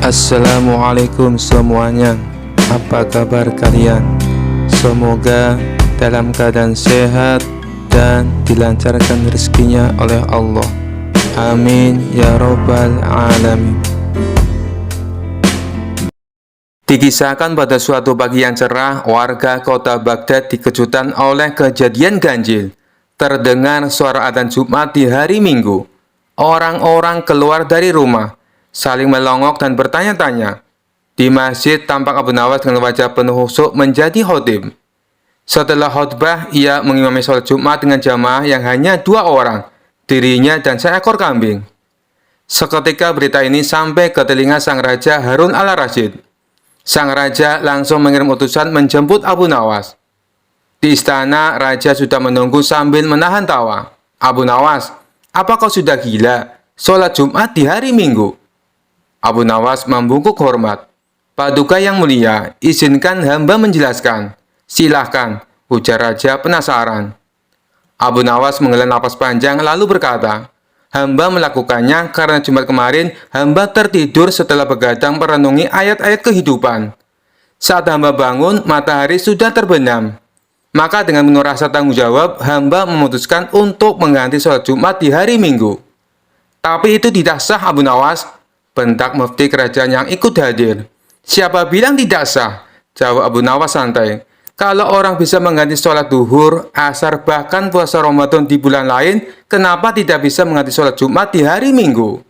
Assalamualaikum semuanya. Apa kabar kalian? Semoga dalam keadaan sehat dan dilancarkan rezekinya oleh Allah. Amin ya robbal alamin. Dikisahkan pada suatu pagi yang cerah, warga kota Baghdad dikejutkan oleh kejadian ganjil. Terdengar suara adzan Jumat di hari Minggu. Orang-orang keluar dari rumah, saling melongok dan bertanya-tanya. Di masjid tampak Abu Nawas dengan wajah penuh khusyuk menjadi khatib. Setelah khutbah, ia mengimami sholat Jumat dengan jamaah yang hanya 2 orang, dirinya dan seekor kambing. Seketika berita ini sampai ke telinga sang raja Harun al-Rasyid. Sang raja langsung mengirim utusan menjemput Abu Nawas. Di istana, raja sudah menunggu sambil menahan tawa. "Abu Nawas, apa kau sudah gila? Sholat Jumat di hari Minggu?" Abu Nawas membungkuk hormat. "Paduka yang mulia, izinkan hamba menjelaskan." "Silahkan," ujar raja penasaran. Abu Nawas menghela napas panjang lalu berkata, "Hamba melakukannya karena Jumat kemarin hamba tertidur setelah begadang merenungi ayat-ayat kehidupan. Saat hamba bangun, matahari sudah terbenam. Maka dengan penuh rasa tanggung jawab, hamba memutuskan untuk mengganti sholat Jumat di hari Minggu." "Tapi itu tidak sah, Abu Nawas," bentak mufti kerajaan yang ikut hadir. "Siapa bilang tidak sah?" jawab Abu Nawas santai. "Kalau orang bisa mengganti sholat duhur, asar, bahkan puasa Ramadan di bulan lain, kenapa tidak bisa mengganti sholat Jumat di hari Minggu?"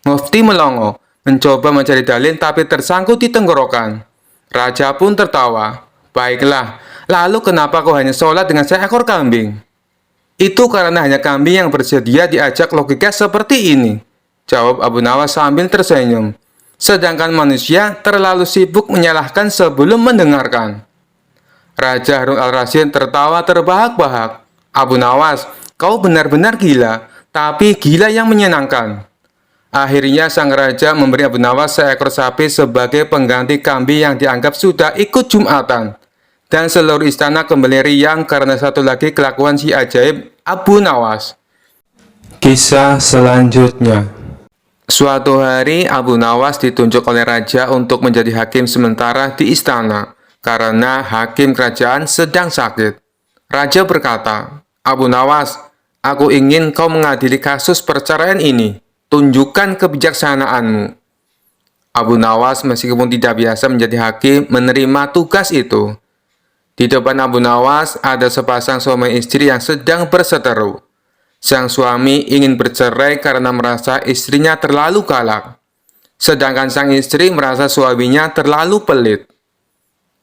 Mufti melongo, mencoba mencari dalil tapi tersangkut di tenggorokan. Raja pun tertawa. "Baiklah, lalu kenapa kau hanya sholat dengan seekor kambing?" "Itu karena hanya kambing yang bersedia diajak logika seperti ini," jawab Abu Nawas sambil tersenyum. "Sedangkan manusia terlalu sibuk menyalahkan sebelum mendengarkan." Raja Harun al-Rasyid tertawa terbahak-bahak. "Abu Nawas, kau benar-benar gila, tapi gila yang menyenangkan." Akhirnya sang raja memberi Abu Nawas seekor sapi sebagai pengganti kambing yang dianggap sudah ikut Jumatan. Dan seluruh istana kembali riang karena satu lagi kelakuan si ajaib Abu Nawas. Kisah selanjutnya. Suatu hari Abu Nawas ditunjuk oleh raja untuk menjadi hakim sementara di istana karena hakim kerajaan sedang sakit. Raja berkata, "Abu Nawas, aku ingin kau mengadili kasus perceraian ini. Tunjukkan kebijaksanaanmu." Abu Nawas meskipun tidak biasa menjadi hakim menerima tugas itu. Di depan Abu Nawas ada sepasang suami istri yang sedang berseteru. Sang suami ingin bercerai karena merasa istrinya terlalu galak. Sedangkan sang istri merasa suaminya terlalu pelit.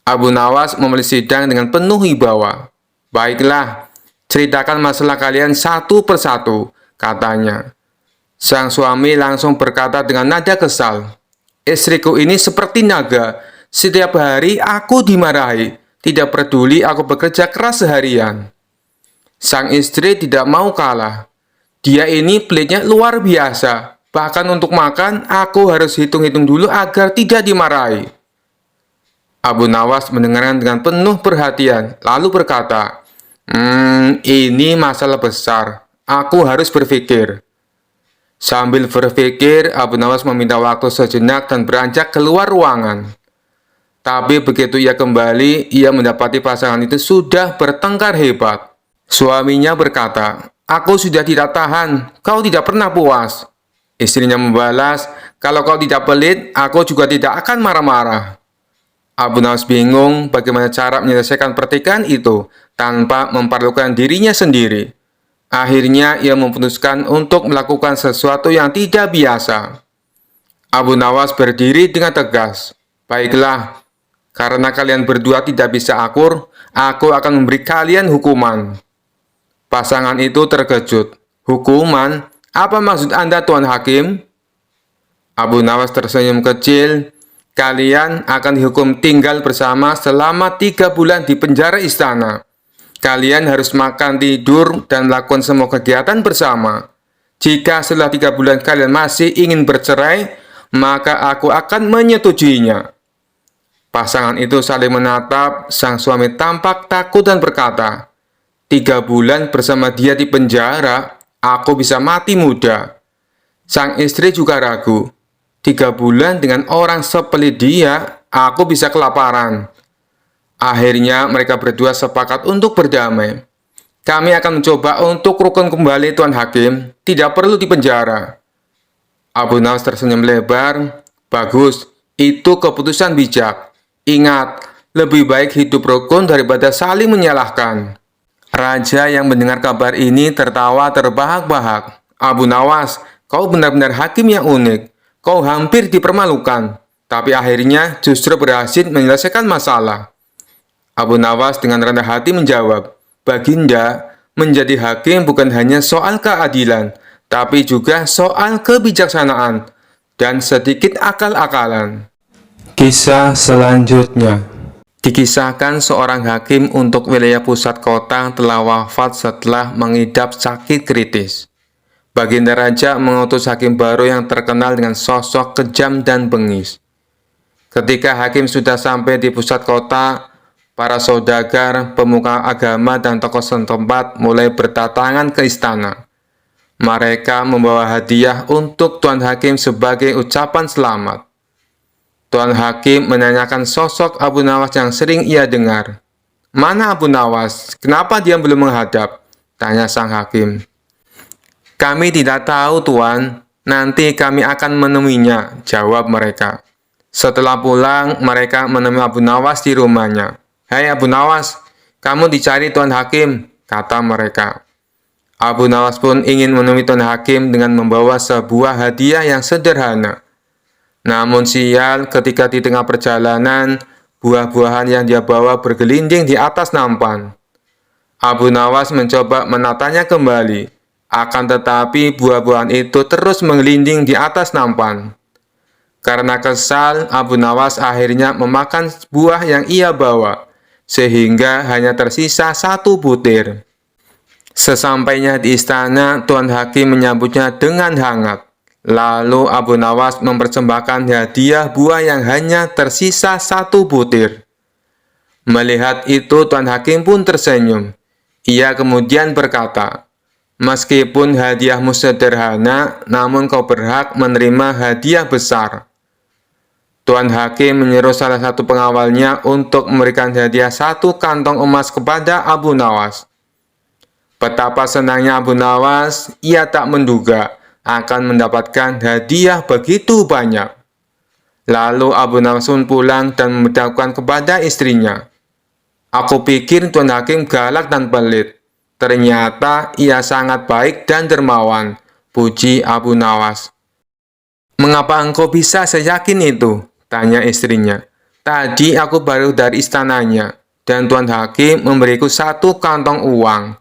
Abu Nawas memulai sidang dengan penuh wibawa. "Baiklah, ceritakan masalah kalian satu persatu," katanya. Sang suami langsung berkata dengan nada kesal, "Istriku ini seperti naga. Setiap hari aku dimarahi. Tidak peduli aku bekerja keras seharian." Sang istri tidak mau kalah. "Dia ini pelitnya luar biasa. Bahkan untuk makan, aku harus hitung-hitung dulu agar tidak dimarahi." Abu Nawas mendengarkan dengan penuh perhatian, lalu berkata, "Ini masalah besar. Aku harus berpikir." Sambil berpikir, Abu Nawas meminta waktu sejenak dan beranjak keluar ruangan. Tapi begitu ia kembali, ia mendapati pasangan itu sudah bertengkar hebat. Suaminya berkata, "Aku sudah tidak tahan, kau tidak pernah puas." Istrinya membalas, "Kalau kau tidak pelit, aku juga tidak akan marah-marah." Abu Nawas bingung bagaimana cara menyelesaikan pertikaian itu tanpa memperlukan dirinya sendiri. Akhirnya ia memutuskan untuk melakukan sesuatu yang tidak biasa. Abu Nawas berdiri dengan tegas. "Baiklah, karena kalian berdua tidak bisa akur, aku akan memberi kalian hukuman." Pasangan itu terkejut. "Hukuman? Apa maksud Anda, Tuan Hakim?" Abu Nawas tersenyum kecil. "Kalian akan dihukum tinggal bersama selama 3 bulan di penjara istana. Kalian harus makan, tidur, dan melakukan semua kegiatan bersama. Jika setelah 3 bulan kalian masih ingin bercerai, maka aku akan menyetujuinya." Pasangan itu saling menatap. Sang suami tampak takut dan berkata, "3 bulan bersama dia di penjara, aku bisa mati muda." Sang istri juga ragu. 3 bulan dengan orang sepelit dia, aku bisa kelaparan. Akhirnya mereka berdua sepakat untuk berdamai. Kami akan mencoba untuk rukun kembali, Tuan Hakim. Tidak perlu dipenjara. Abu Nawas tersenyum lebar. Bagus, itu keputusan bijak. Ingat, lebih baik hidup rukun daripada saling menyalahkan. Raja yang mendengar kabar ini tertawa terbahak-bahak. Abu Nawas, kau benar-benar hakim yang unik. Kau hampir dipermalukan, tapi akhirnya justru berhasil menyelesaikan masalah. Abu Nawas dengan rendah hati menjawab, Baginda, menjadi hakim bukan hanya soal keadilan, tapi juga soal kebijaksanaan dan sedikit akal-akalan. Kisah selanjutnya. Dikisahkan seorang hakim untuk wilayah pusat kota telah wafat setelah mengidap sakit kritis. Baginda Raja mengutus hakim baru yang terkenal dengan sosok kejam dan bengis. Ketika hakim sudah sampai di pusat kota, para saudagar, pemuka agama, dan tokoh setempat mulai berdatangan ke istana. Mereka membawa hadiah untuk Tuan Hakim sebagai ucapan selamat. Tuan Hakim menanyakan sosok Abu Nawas yang sering ia dengar. Mana Abu Nawas? Kenapa dia belum menghadap? Tanya sang hakim. Kami tidak tahu, Tuan. Nanti kami akan menemuinya, jawab mereka. Setelah pulang, mereka menemui Abu Nawas di rumahnya. Hai Abu Nawas, kamu dicari Tuan Hakim, kata mereka. Abu Nawas pun ingin menemui Tuan Hakim dengan membawa sebuah hadiah yang sederhana. Namun sial, ketika di tengah perjalanan, buah-buahan yang dia bawa bergelinding di atas nampan. Abu Nawas mencoba menatanya kembali. Akan tetapi buah-buahan itu terus menggelinding di atas nampan. Karena kesal, Abu Nawas akhirnya memakan buah yang ia bawa, sehingga hanya tersisa 1 butir. Sesampainya di istana, Tuan Hakim menyambutnya dengan hangat. Lalu Abu Nawas mempersembahkan hadiah buah yang hanya tersisa 1 butir. Melihat itu, Tuan Hakim pun tersenyum. Ia kemudian berkata, Meskipun hadiahmu sederhana, namun kau berhak menerima hadiah besar. Tuan Hakim menyuruh salah satu pengawalnya untuk memberikan hadiah 1 kantong emas kepada Abu Nawas. Betapa senangnya Abu Nawas, ia tak menduga akan mendapatkan hadiah begitu banyak. Lalu Abu Nawas pun pulang dan memberitahukan kepada istrinya. Aku pikir Tuan Hakim galak dan pelit. Ternyata ia sangat baik dan dermawan, puji Abu Nawas. Mengapa engkau bisa seyakin itu? Tanya istrinya. Tadi aku baru dari istananya, dan Tuan Hakim memberiku 1 kantong uang.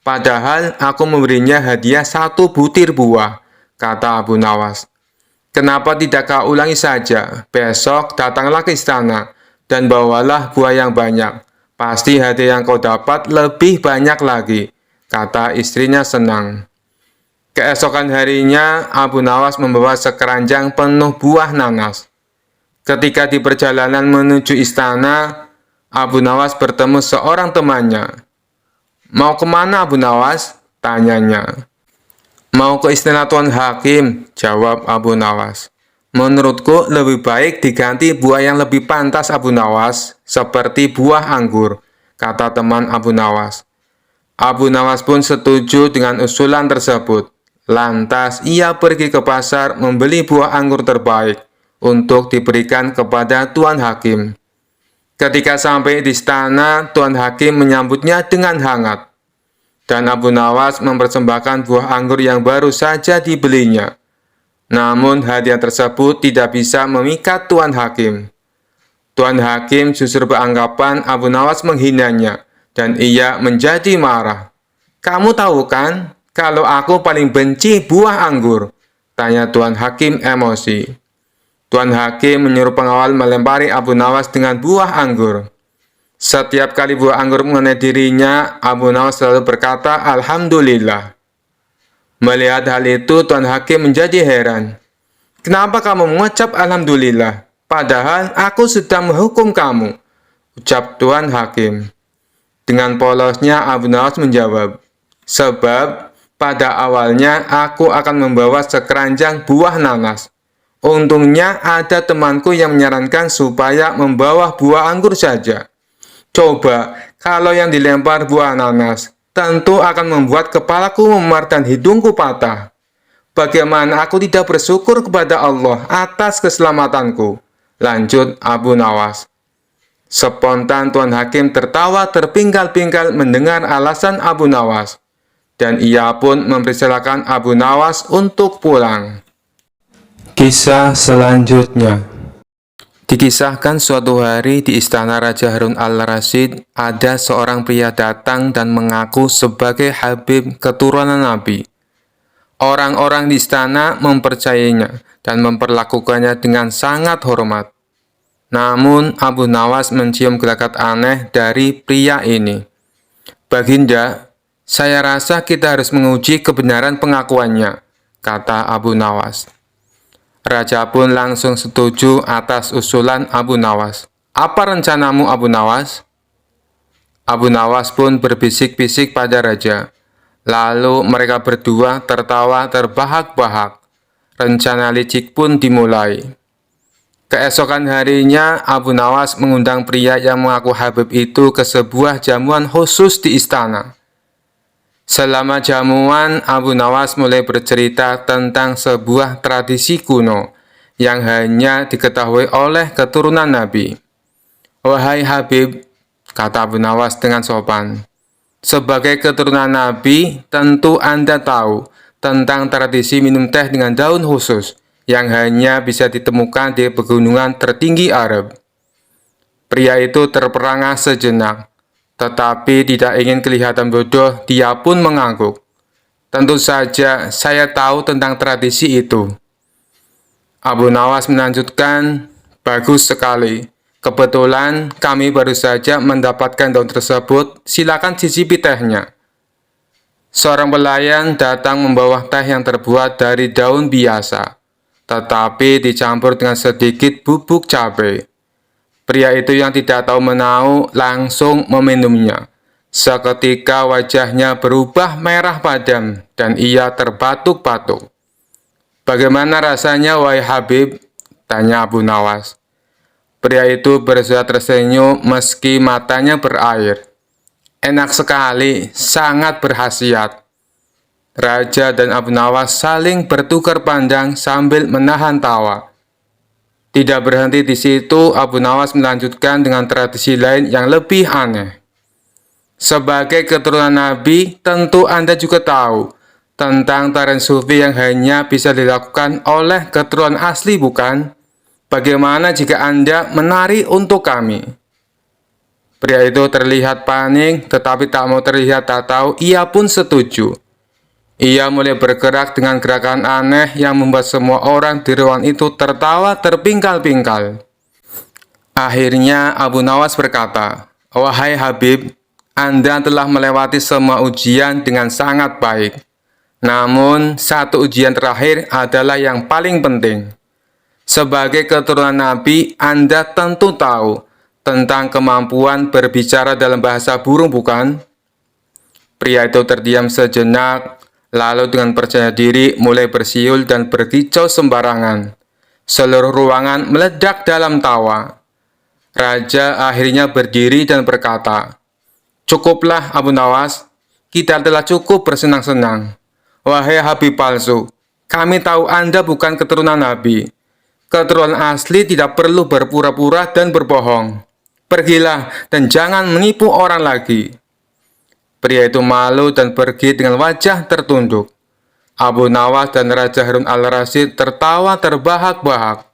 Padahal aku memberinya hadiah 1 butir buah, kata Abu Nawas. Kenapa tidak kau ulangi saja? Besok datanglah ke istana, dan bawalah buah yang banyak. Pasti hadiah yang kau dapat lebih banyak lagi, kata istrinya senang. Keesokan harinya, Abu Nawas membawa sekeranjang penuh buah nanas. Ketika di perjalanan menuju istana, Abu Nawas bertemu seorang temannya. Mau kemana Abu Nawas? Tanyanya. Mau ke istana Tuan Hakim, jawab Abu Nawas. Menurutku lebih baik diganti buah yang lebih pantas Abu Nawas, seperti buah anggur, kata teman Abu Nawas. Abu Nawas pun setuju dengan usulan tersebut. Lantas ia pergi ke pasar membeli buah anggur terbaik untuk diberikan kepada Tuan Hakim. Ketika sampai di istana, Tuan Hakim menyambutnya dengan hangat. Dan Abu Nawas mempersembahkan buah anggur yang baru saja dibelinya. Namun hadiah tersebut tidak bisa memikat Tuan Hakim. Tuan Hakim justru beranggapan Abu Nawas menghinanya, dan ia menjadi marah. Kamu tahu kan, kalau aku paling benci buah anggur? Tanya Tuan Hakim emosi. Tuan Hakim menyuruh pengawal melempari Abu Nawas dengan buah anggur. Setiap kali buah anggur mengenai dirinya, Abu Nawas selalu berkata, Alhamdulillah. Melihat hal itu, Tuan Hakim menjadi heran. Kenapa kamu mengucap Alhamdulillah? Padahal aku sedang menghukum kamu, ucap Tuan Hakim. Dengan polosnya, Abu Nawas menjawab, sebab pada awalnya aku akan membawa sekeranjang buah nanas. Untungnya ada temanku yang menyarankan supaya membawa buah anggur saja. Coba, kalau yang dilempar buah ananas, tentu akan membuat kepalaku memar dan hidungku patah. Bagaimana aku tidak bersyukur kepada Allah atas keselamatanku? Lanjut Abu Nawas. Spontan Tuan Hakim tertawa terpingkal-pingkal mendengar alasan Abu Nawas. Dan ia pun mempersilahkan Abu Nawas untuk pulang. Kisah selanjutnya. Dikisahkan suatu hari di istana Raja Harun al-Rasyid, ada seorang pria datang dan mengaku sebagai Habib keturunan Nabi. Orang-orang di istana mempercayainya dan memperlakukannya dengan sangat hormat. Namun Abu Nawas mencium gelagat aneh dari pria ini. Baginda, saya rasa kita harus menguji kebenaran pengakuannya, kata Abu Nawas. Raja pun langsung setuju atas usulan Abu Nawas. Apa rencanamu, Abu Nawas? Abu Nawas pun berbisik-bisik pada Raja. Lalu mereka berdua tertawa terbahak-bahak. Rencana licik pun dimulai. Keesokan harinya, Abu Nawas mengundang pria yang mengaku Habib itu ke sebuah jamuan khusus di istana. Selama jamuan, Abu Nawas mulai bercerita tentang sebuah tradisi kuno yang hanya diketahui oleh keturunan Nabi. Wahai Habib, kata Abu Nawas dengan sopan, sebagai keturunan Nabi, tentu Anda tahu tentang tradisi minum teh dengan daun khusus yang hanya bisa ditemukan di pegunungan tertinggi Arab. Pria itu terperangah sejenak. Tetapi tidak ingin kelihatan bodoh, dia pun mengangguk. Tentu saja saya tahu tentang tradisi itu. Abu Nawas melanjutkan, bagus sekali. Kebetulan kami baru saja mendapatkan daun tersebut, silakan cicipi tehnya. Seorang pelayan datang membawa teh yang terbuat dari daun biasa, tetapi dicampur dengan sedikit bubuk cabai. Pria itu yang tidak tahu menau langsung meminumnya. Seketika wajahnya berubah merah padam dan ia terbatuk-batuk. Bagaimana rasanya, wahai Habib? Tanya Abu Nawas. Pria itu berusaha tersenyum meski matanya berair. Enak sekali, sangat berkhasiat. Raja dan Abu Nawas saling bertukar pandang sambil menahan tawa. Tidak berhenti di situ, Abu Nawas melanjutkan dengan tradisi lain yang lebih aneh. Sebagai keturunan Nabi, tentu Anda juga tahu tentang tarian sufi yang hanya bisa dilakukan oleh keturunan asli, bukan? Bagaimana jika Anda menari untuk kami? Pria itu terlihat panik, tetapi tak mau terlihat tak tahu, ia pun setuju. Ia mulai bergerak dengan gerakan aneh yang membuat semua orang di ruangan itu tertawa terpingkal-pingkal. Akhirnya Abu Nawas berkata, wahai Habib, Anda telah melewati semua ujian dengan sangat baik. Namun, satu ujian terakhir adalah yang paling penting. Sebagai keturunan Nabi, Anda tentu tahu tentang kemampuan berbicara dalam bahasa burung, bukan? Pria itu terdiam sejenak, lalu dengan percaya diri mulai bersiul dan berkicau sembarangan. Seluruh ruangan meledak dalam tawa. Raja akhirnya berdiri dan berkata, cukuplah Abu Nawas, kita telah cukup bersenang-senang. Wahai Habib palsu, kami tahu Anda bukan keturunan Nabi. Keturunan asli tidak perlu berpura-pura dan berbohong. Pergilah dan jangan menipu orang lagi. Pria itu malu dan pergi dengan wajah tertunduk. Abu Nawas dan Raja Harun al-Rasyid tertawa terbahak-bahak.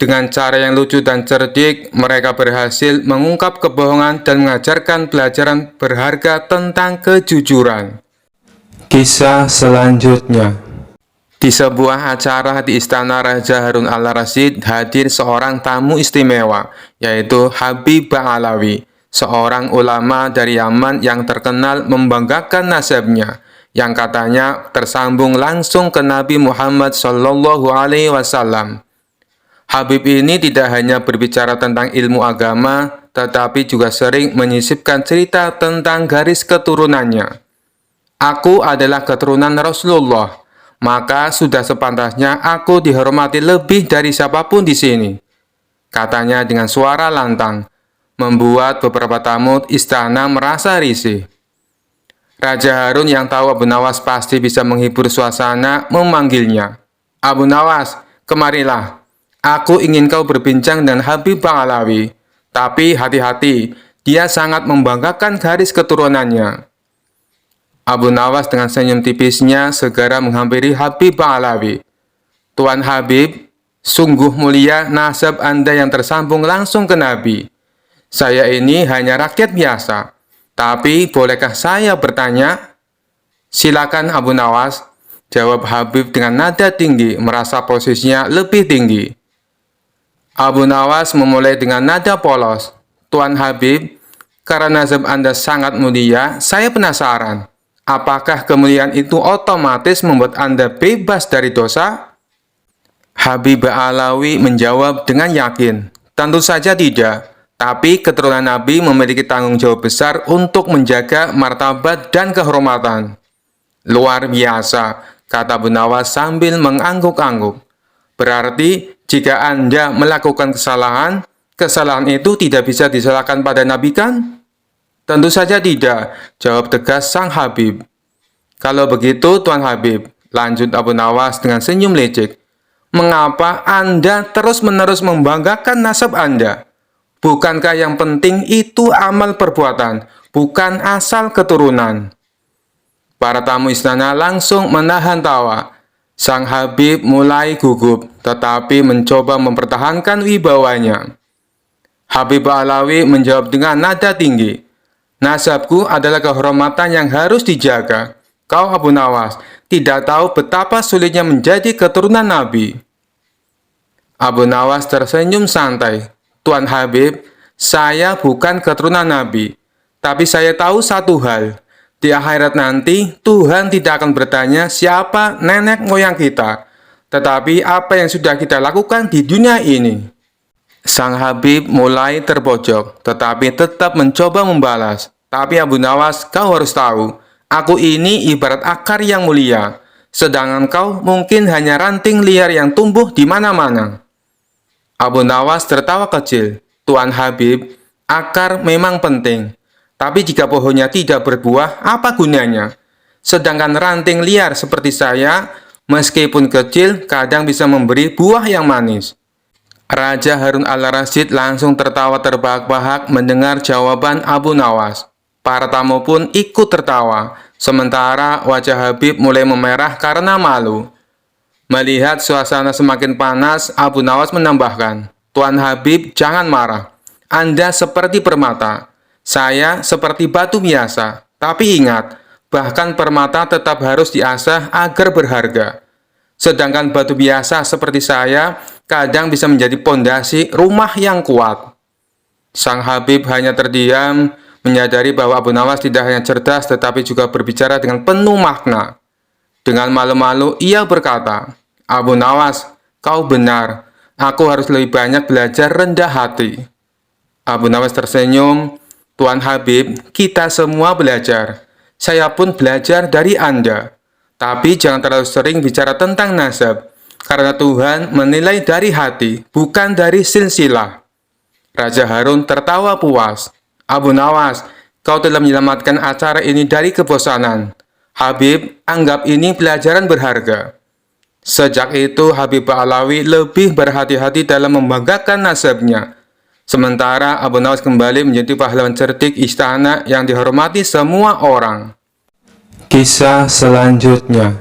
Dengan cara yang lucu dan cerdik, mereka berhasil mengungkap kebohongan dan mengajarkan pelajaran berharga tentang kejujuran. Kisah selanjutnya. Di sebuah acara di istana Raja Harun al-Rasyid hadir seorang tamu istimewa, yaitu Habib Ba'alawi, seorang ulama dari Yaman yang terkenal membanggakan nasabnya, yang katanya tersambung langsung ke Nabi Muhammad SAW. Habib ini tidak hanya berbicara tentang ilmu agama, tetapi juga sering menyisipkan cerita tentang garis keturunannya. Aku adalah keturunan Rasulullah. maka sudah sepantasnya aku dihormati lebih dari siapapun di sini, katanya dengan suara lantang, membuat beberapa tamu istana merasa risih. Raja Harun yang tahu Abu Nawas pasti bisa menghibur suasana memanggilnya. Abu Nawas, kemarilah. Aku ingin kau berbincang dengan Habib Ba'alawi. Tapi hati-hati, dia sangat membanggakan garis keturunannya. Abu Nawas dengan senyum tipisnya segera menghampiri Habib Ba'alawi. Tuan Habib, sungguh mulia nasab Anda yang tersambung langsung ke Nabi. Saya ini hanya rakyat biasa. Tapi bolehkah saya bertanya? Silakan Abu Nawas, jawab Habib dengan nada tinggi, merasa posisinya lebih tinggi. Abu Nawas memulai dengan nada polos. Tuan Habib, karena nazab Anda sangat mulia, saya penasaran. Apakah kemuliaan itu otomatis membuat Anda bebas dari dosa? Habib Ba'alawi menjawab dengan yakin, tentu saja tidak. Tapi keturunan Nabi memiliki tanggung jawab besar untuk menjaga martabat dan kehormatan. Luar biasa, kata Abu Nawas sambil mengangguk-angguk. Berarti jika Anda melakukan kesalahan, kesalahan itu tidak bisa disalahkan pada Nabi kan? Tentu saja tidak, jawab tegas sang Habib. Kalau begitu Tuan Habib, lanjut Abu Nawas dengan senyum lecek. Mengapa Anda terus-menerus membanggakan nasab Anda? Bukankah yang penting itu amal perbuatan, bukan asal keturunan? Para tamu istana langsung menahan tawa. Sang Habib mulai gugup, tetapi mencoba mempertahankan wibawanya. Habib Ba'alawi menjawab dengan nada tinggi. Nasabku adalah kehormatan yang harus dijaga. Kau Abu Nawas tidak tahu betapa sulitnya menjadi keturunan Nabi. Abu Nawas tersenyum santai. Tuan Habib, saya bukan keturunan Nabi, tapi saya tahu satu hal. Di akhirat nanti, Tuhan tidak akan bertanya siapa nenek moyang kita, tetapi apa yang sudah kita lakukan di dunia ini. Sang Habib mulai terpojok, tetapi tetap mencoba membalas. Tapi Abu Nawas, kau harus tahu, aku ini ibarat akar yang mulia, sedangkan kau mungkin hanya ranting liar yang tumbuh di mana-mana. Abu Nawas tertawa kecil. Tuan Habib, akar memang penting. Tapi jika pohonnya tidak berbuah, apa gunanya? Sedangkan ranting liar seperti saya, meskipun kecil, kadang bisa memberi buah yang manis. Raja Harun al-Rasyid langsung tertawa terbahak-bahak mendengar jawaban Abu Nawas. Para tamu pun ikut tertawa, sementara wajah Habib mulai memerah karena malu. Melihat suasana semakin panas, Abu Nawas menambahkan, Tuan Habib, jangan marah. Anda seperti permata. Saya seperti batu biasa. Tapi ingat, bahkan permata tetap harus diasah agar berharga. Sedangkan batu biasa seperti saya, kadang bisa menjadi pondasi rumah yang kuat. Sang Habib hanya terdiam, menyadari bahwa Abu Nawas tidak hanya cerdas, tetapi juga berbicara dengan penuh makna. Dengan malu-malu, ia berkata, Abu Nawas, kau benar. Aku harus lebih banyak belajar rendah hati. Abu Nawas tersenyum. Tuan Habib, kita semua belajar. Saya pun belajar dari Anda. Tapi jangan terlalu sering bicara tentang nasab, karena Tuhan menilai dari hati, bukan dari silsilah. Raja Harun tertawa puas. Abu Nawas, kau telah menyelamatkan acara ini dari kebosanan. Habib, anggap ini pelajaran berharga. Sejak itu, Habib Ba'alawi lebih berhati-hati dalam membanggakan nasabnya. Sementara Abu Nawas kembali menjadi pahlawan cerdik istana yang dihormati semua orang. Kisah selanjutnya.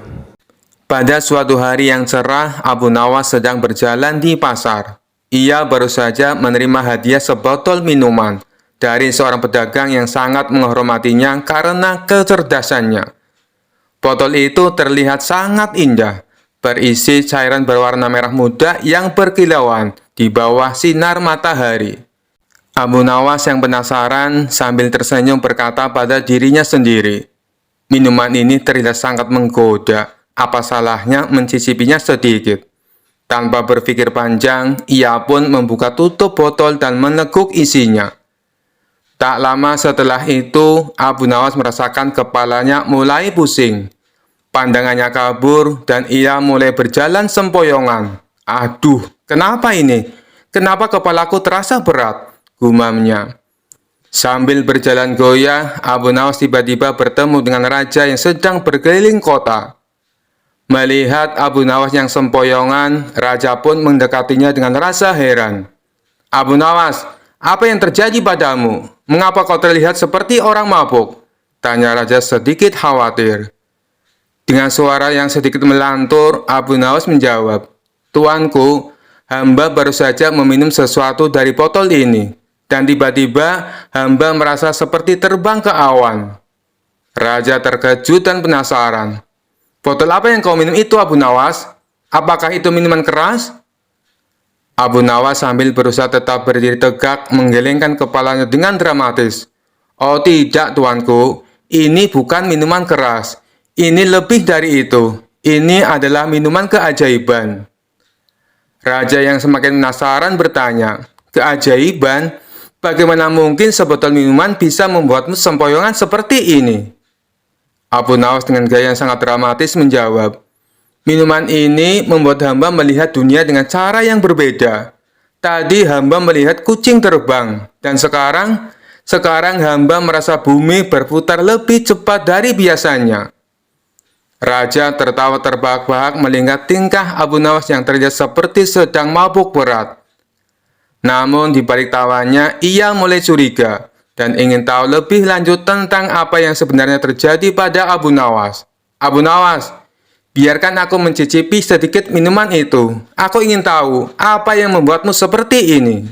Pada suatu hari yang cerah, Abu Nawas sedang berjalan di pasar. Ia baru saja menerima hadiah sebotol minuman dari seorang pedagang yang sangat menghormatinya karena kecerdasannya. Botol itu terlihat sangat indah, berisi cairan berwarna merah muda yang berkilauan di bawah sinar matahari. Abu Nawas yang penasaran sambil tersenyum berkata pada dirinya sendiri, minuman ini terlihat sangat menggoda, apa salahnya mencicipinya sedikit? Tanpa berpikir panjang, ia pun membuka tutup botol dan meneguk isinya. Tak lama setelah itu, Abu Nawas merasakan kepalanya mulai pusing. Pandangannya kabur dan ia mulai berjalan sempoyongan. Aduh, kenapa ini? Kenapa kepalaku terasa berat? Gumamnya. Sambil berjalan goyah, Abu Nawas tiba-tiba bertemu dengan raja yang sedang berkeliling kota. Melihat Abu Nawas yang sempoyongan, raja pun mendekatinya dengan rasa heran. Abu Nawas, apa yang terjadi padamu? Mengapa kau terlihat seperti orang mabuk? Tanya raja sedikit khawatir. Dengan suara yang sedikit melantur, Abu Nawas menjawab, Tuanku, hamba baru saja meminum sesuatu dari botol ini, dan tiba-tiba hamba merasa seperti terbang ke awan. Raja terkejut dan penasaran. Botol apa yang kau minum itu, Abu Nawas? Apakah itu minuman keras? Abu Nawas sambil berusaha tetap berdiri tegak, menggelengkan kepalanya dengan dramatis. Oh tidak, Tuanku, ini bukan minuman keras. Ini lebih dari itu. Ini adalah minuman keajaiban. Raja yang semakin penasaran bertanya, keajaiban? Bagaimana mungkin sebotol minuman bisa membuatmu sempoyongan seperti ini? Abu Nawas dengan gaya yang sangat dramatis menjawab, minuman ini membuat hamba melihat dunia dengan cara yang berbeda. Tadi hamba melihat kucing terbang, dan sekarang hamba merasa bumi berputar lebih cepat dari biasanya. Raja tertawa terbahak-bahak melihat tingkah Abu Nawas yang terlihat seperti sedang mabuk berat. Namun di balik tawanya, ia mulai curiga dan ingin tahu lebih lanjut tentang apa yang sebenarnya terjadi pada Abu Nawas. Abu Nawas, biarkan aku mencicipi sedikit minuman itu. Aku ingin tahu apa yang membuatmu seperti ini.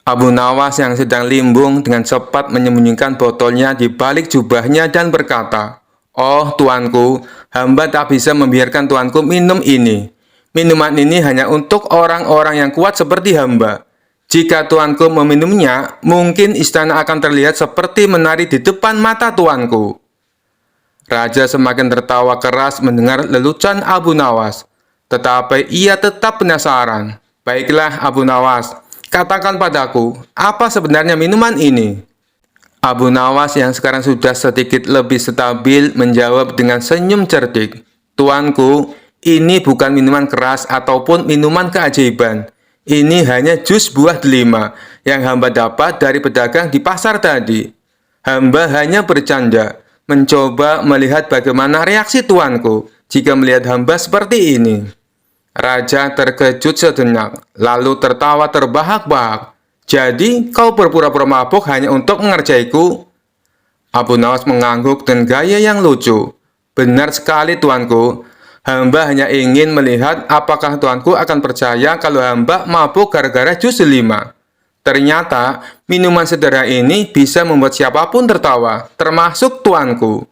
Abu Nawas yang sedang limbung dengan cepat menyembunyikan botolnya di balik jubahnya dan berkata, Oh tuanku, hamba tak bisa membiarkan tuanku minum ini. Minuman ini hanya untuk orang-orang yang kuat seperti hamba. Jika tuanku meminumnya, mungkin istana akan terlihat seperti menari di depan mata tuanku. Raja semakin tertawa keras mendengar lelucon Abu Nawas. Tetapi ia tetap penasaran. Baiklah Abu Nawas, katakan padaku, apa sebenarnya minuman ini? Abu Nawas yang sekarang sudah sedikit lebih stabil menjawab dengan senyum cerdik. Tuanku, ini bukan minuman keras ataupun minuman keajaiban. Ini hanya jus buah delima yang hamba dapat dari pedagang di pasar tadi. Hamba hanya bercanda, mencoba melihat bagaimana reaksi tuanku jika melihat hamba seperti ini. Raja terkejut sejenak, lalu tertawa terbahak-bahak. Jadi, kau berpura-pura mabuk hanya untuk mengerjaiku? Abu Nawas mengangguk dengan gaya yang lucu. Benar sekali, tuanku. Hamba hanya ingin melihat apakah tuanku akan percaya kalau hamba mabuk gara-gara jus delima. Ternyata, minuman sederhana ini bisa membuat siapapun tertawa, termasuk tuanku.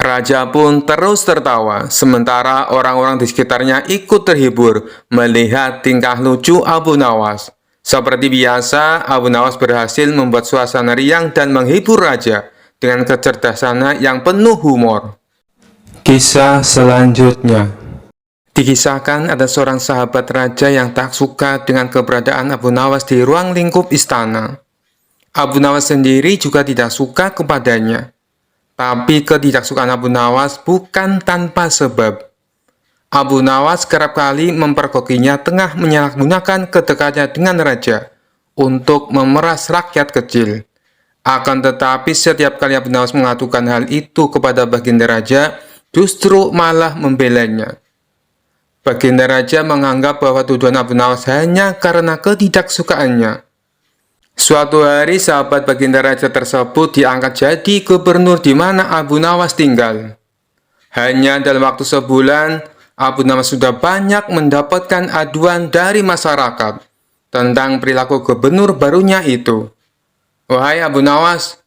Raja pun terus tertawa, sementara orang-orang di sekitarnya ikut terhibur melihat tingkah lucu Abu Nawas. Seperti biasa, Abu Nawas berhasil membuat suasana riang dan menghibur raja dengan kecerdasannya yang penuh humor. Kisah selanjutnya. Dikisahkan ada seorang sahabat raja yang tak suka dengan keberadaan Abu Nawas di ruang lingkup istana. Abu Nawas sendiri juga tidak suka kepadanya. Tapi ketidaksukaan Abu Nawas bukan tanpa sebab. Abu Nawas kerap kali mempergokinya tengah menyalahgunakan kedekatnya dengan raja untuk memeras rakyat kecil. Akan tetapi setiap kali Abu Nawas mengadukan hal itu kepada baginda raja, justru malah membelanya. Baginda raja menganggap bahwa tuduhan Abu Nawas hanya karena ketidaksukaannya. Suatu hari sahabat baginda raja tersebut diangkat jadi gubernur di mana Abu Nawas tinggal. Hanya dalam waktu sebulan, Abu Nawas sudah banyak mendapatkan aduan dari masyarakat tentang perilaku gubernur barunya itu. Wahai Abu Nawas,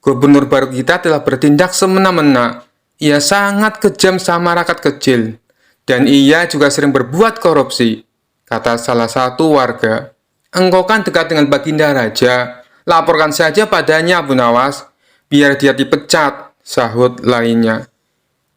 gubernur baru kita telah bertindak semena-mena. Ia sangat kejam sama rakyat kecil, dan ia juga sering berbuat korupsi, kata salah satu warga. Engkau kan dekat dengan baginda raja, laporkan saja padanya Abu Nawas, biar dia dipecat, sahut lainnya.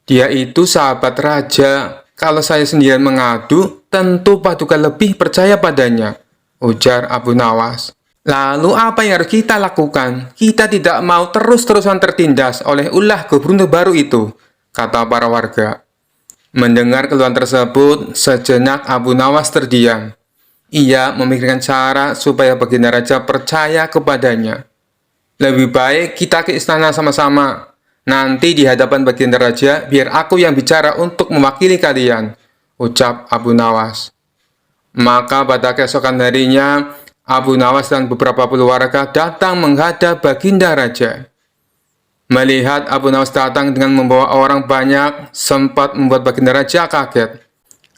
Dia itu sahabat raja. Kalau saya sendirian mengadu, tentu Paduka lebih percaya padanya, ujar Abu Nawas. Lalu apa yang harus kita lakukan? Kita tidak mau terus-terusan tertindas oleh ulah gubernur baru itu, kata para warga. Mendengar keluhan tersebut, sejenak Abu Nawas terdiam. Ia memikirkan cara supaya Baginda Raja percaya kepadanya. Lebih baik kita ke istana sama-sama. Nanti di hadapan Baginda Raja, biar aku yang bicara untuk mewakili kalian, ucap Abu Nawas. Maka pada keesokan harinya, Abu Nawas dan beberapa puluh warga datang menghadap Baginda Raja. Melihat Abu Nawas datang dengan membawa orang banyak, sempat membuat Baginda Raja kaget.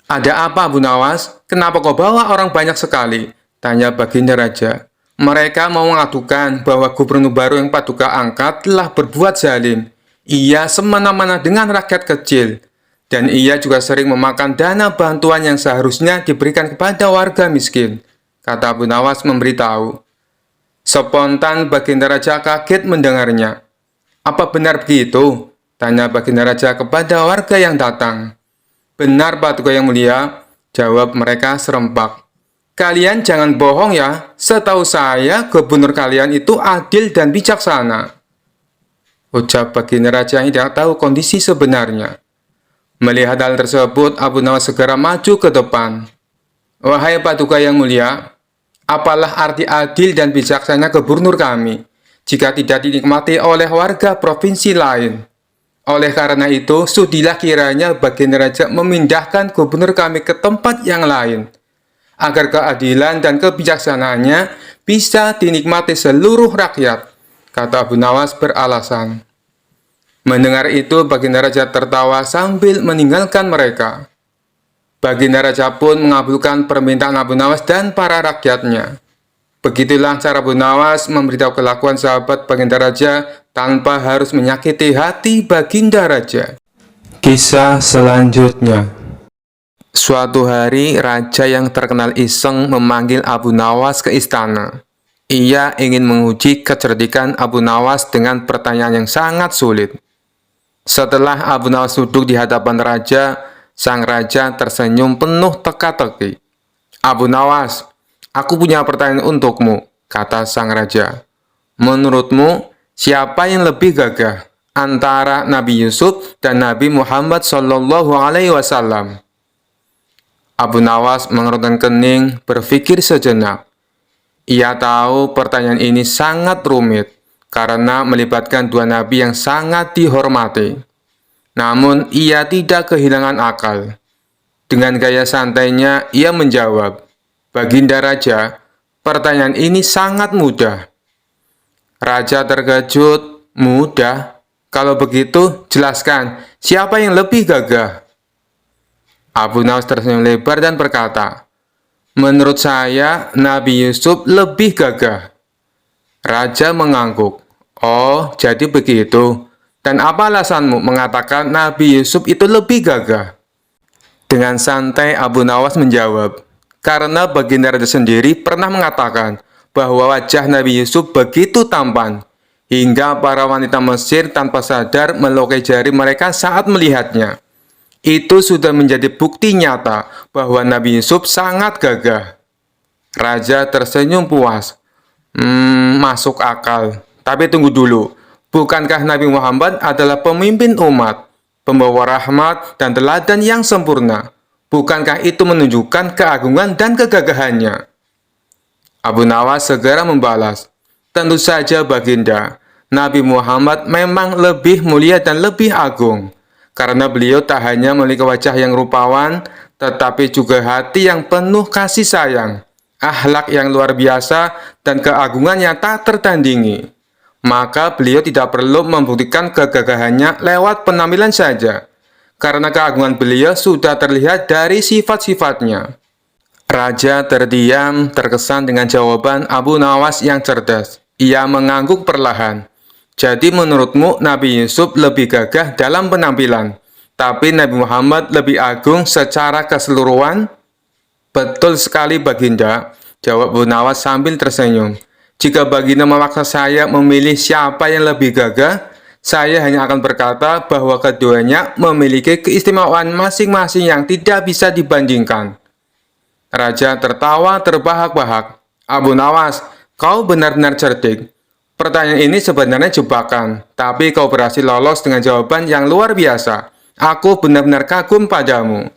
"Ada apa, Abu Nawas? Kenapa kau bawa orang banyak sekali?" tanya Baginda Raja. "Mereka mau mengadukan bahwa gubernur baru yang Paduka angkat telah berbuat zalim. Ia semena-mena dengan rakyat kecil. Dan ia juga sering memakan dana bantuan yang seharusnya diberikan kepada warga miskin," kata Abu Nawas memberitahu. Spontan Baginda Raja kaget mendengarnya. "Apa benar begitu?" tanya Baginda Raja kepada warga yang datang. "Benar, Paduka yang mulia," jawab mereka serempak. "Kalian jangan bohong ya, setahu saya gubernur kalian itu adil dan bijaksana," ucap Baginda Raja yang tidak tahu kondisi sebenarnya. Melihat hal tersebut, Abu Nawas segera maju ke depan. "Wahai Paduka yang mulia, apalah arti adil dan bijaksana gubernur kami jika tidak dinikmati oleh warga provinsi lain? Oleh karena itu, sudilah kiranya Baginda Raja memindahkan gubernur kami ke tempat yang lain, agar keadilan dan kebijaksanaannya bisa dinikmati seluruh rakyat," kata Abu Nawas beralasan. Mendengar itu, Baginda Raja tertawa sambil meninggalkan mereka. Baginda Raja pun mengabulkan permintaan Abu Nawas dan para rakyatnya. Begitulah cara Abu Nawas memberitahu kelakuan sahabat Baginda Raja tanpa harus menyakiti hati Baginda Raja. Kisah selanjutnya. Suatu hari, raja yang terkenal iseng memanggil Abu Nawas ke istana. Ia ingin menguji kecerdikan Abu Nawas dengan pertanyaan yang sangat sulit. Setelah Abu Nawas duduk di hadapan raja, sang raja tersenyum penuh teka-teki. "Abu Nawas, aku punya pertanyaan untukmu," kata sang raja. "Menurutmu, siapa yang lebih gagah antara Nabi Yusuf dan Nabi Muhammad SAW?" Abu Nawas mengerutkan kening, berpikir sejenak. Ia tahu pertanyaan ini sangat rumit karena melibatkan dua nabi yang sangat dihormati. Namun, ia tidak kehilangan akal. Dengan gaya santainya, ia menjawab, "Baginda Raja, pertanyaan ini sangat mudah." Raja terkejut. "Mudah? Kalau begitu, jelaskan, siapa yang lebih gagah?" Abu Nawas tersenyum lebar dan berkata, "Menurut saya, Nabi Yusuf lebih gagah." Raja mengangguk. "Oh, jadi begitu. Dan apa alasanmu mengatakan Nabi Yusuf itu lebih gagah?" Dengan santai Abu Nawas menjawab, "Karena Baginda Raja sendiri pernah mengatakan bahwa wajah Nabi Yusuf begitu tampan, hingga para wanita Mesir tanpa sadar melukai jari mereka saat melihatnya. Itu sudah menjadi bukti nyata bahwa Nabi Yusuf sangat gagah." Raja tersenyum puas. Masuk akal. Tapi tunggu dulu. Bukankah Nabi Muhammad adalah pemimpin umat, pembawa rahmat dan teladan yang sempurna? Bukankah itu menunjukkan keagungan dan kegagahannya?" Abu Nawas segera membalas, "Tentu saja, Baginda. Nabi Muhammad memang lebih mulia dan lebih agung, karena beliau tak hanya memiliki wajah yang rupawan, tetapi juga hati yang penuh kasih sayang, akhlak yang luar biasa, dan keagungan yang tak tertandingi. Maka beliau tidak perlu membuktikan kegagahannya lewat penampilan saja, karena keagungan beliau sudah terlihat dari sifat-sifatnya." Raja terdiam, terkesan dengan jawaban Abu Nawas yang cerdas. Ia mengangguk perlahan. "Jadi menurutmu Nabi Yusuf lebih gagah dalam penampilan, tapi Nabi Muhammad lebih agung secara keseluruhan?" "Betul sekali, Baginda," jawab Abu Nawas sambil tersenyum. "Jika Baginda memaksa saya memilih siapa yang lebih gagah, saya hanya akan berkata bahwa keduanya memiliki keistimewaan masing-masing yang tidak bisa dibandingkan." Raja tertawa terbahak-bahak. "Abu Nawas, kau benar-benar cerdik. Pertanyaan ini sebenarnya jebakan, tapi kau berhasil lolos dengan jawaban yang luar biasa. Aku benar-benar kagum padamu."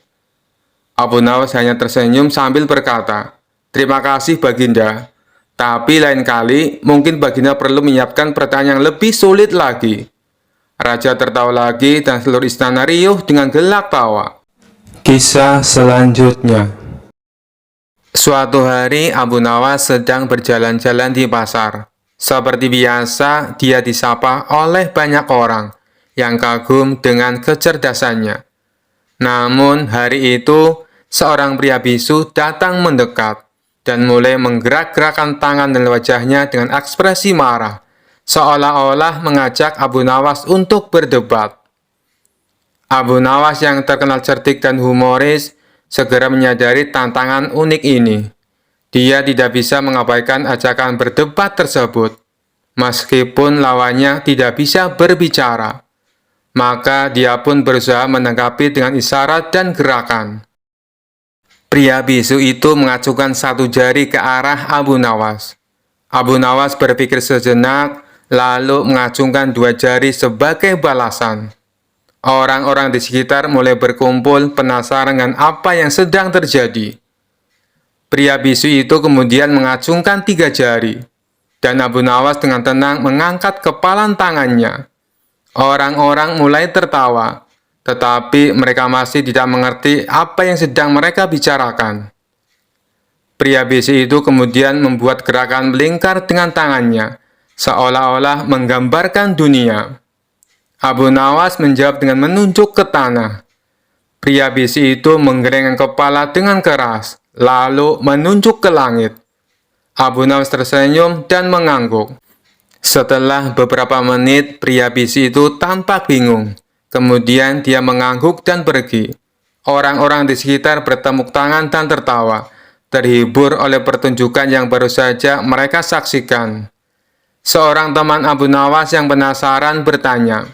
Abu Nawas hanya tersenyum sambil berkata, "Terima kasih, Baginda. Tapi lain kali, mungkin Baginda perlu menyiapkan pertanyaan yang lebih sulit lagi." Raja tertawa lagi dan seluruh istana riuh dengan gelak tawa. Kisah selanjutnya. Suatu hari, Abu Nawas sedang berjalan-jalan di pasar. Seperti biasa, dia disapa oleh banyak orang yang kagum dengan kecerdasannya. Namun, hari itu, seorang pria bisu datang mendekat dan mulai menggerak-gerakkan tangan dan wajahnya dengan ekspresi marah, seolah-olah mengajak Abu Nawas untuk berdebat. Abu Nawas yang terkenal cerdik dan humoris segera menyadari tantangan unik ini. Dia tidak bisa mengabaikan ajakan berdebat tersebut, meskipun lawannya tidak bisa berbicara. Maka dia pun berusaha menanggapi dengan isyarat dan gerakan. Pria bisu itu mengacungkan satu jari ke arah Abu Nawas. Abu Nawas berpikir sejenak, lalu mengacungkan dua jari sebagai balasan. Orang-orang di sekitar mulai berkumpul penasaran dengan apa yang sedang terjadi. Pria bisu itu kemudian mengacungkan tiga jari, dan Abu Nawas dengan tenang mengangkat kepalan tangannya. Orang-orang mulai tertawa, tetapi mereka masih tidak mengerti apa yang sedang mereka bicarakan. Pria bisu itu kemudian membuat gerakan melingkar dengan tangannya, seolah-olah menggambarkan dunia. Abu Nawas menjawab dengan menunjuk ke tanah. Pria bisu itu menggelengkan kepala dengan keras, lalu menunjuk ke langit. Abu Nawas tersenyum dan mengangguk. Setelah beberapa menit, pria bisu itu tampak bingung. Kemudian dia mengangguk dan pergi. Orang-orang di sekitar bertepuk tangan dan tertawa, terhibur oleh pertunjukan yang baru saja mereka saksikan. Seorang teman Abu Nawas yang penasaran bertanya,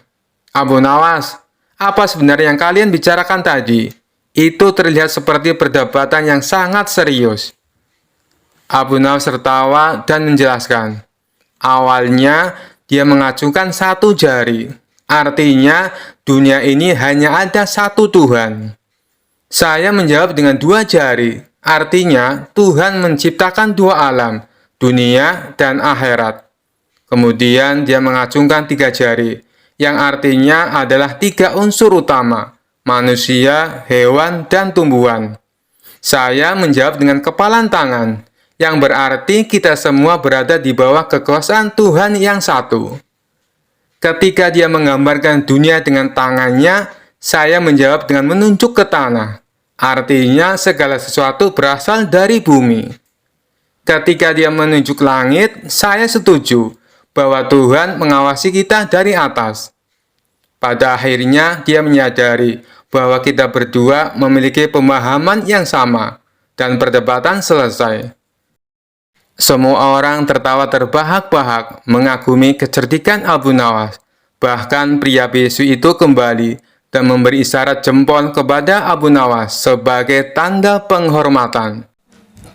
"Abu Nawas, apa sebenarnya yang kalian bicarakan tadi? Itu terlihat seperti perdebatan yang sangat serius." Abu Nawas tertawa dan menjelaskan, "Awalnya, dia mengacungkan satu jari. Artinya, dunia ini hanya ada satu Tuhan. Saya menjawab dengan dua jari. Artinya, Tuhan menciptakan dua alam, dunia dan akhirat. Kemudian, dia mengacungkan tiga jari, yang artinya adalah tiga unsur utama, manusia, hewan, dan tumbuhan. Saya menjawab dengan kepalan tangan, yang berarti kita semua berada di bawah kekuasaan Tuhan yang satu." Ketika dia menggambarkan dunia dengan tangannya, saya menjawab dengan menunjuk ke tanah. Artinya segala sesuatu berasal dari bumi. Ketika dia menunjuk langit, saya setuju bahwa Tuhan mengawasi kita dari atas. Pada akhirnya dia menyadari bahwa kita berdua memiliki pemahaman yang sama, dan perdebatan selesai. Semua orang tertawa terbahak-bahak mengagumi kecerdikan Abu Nawas. Bahkan pria bisu itu kembali dan memberi isyarat jempol kepada Abu Nawas sebagai tanda penghormatan.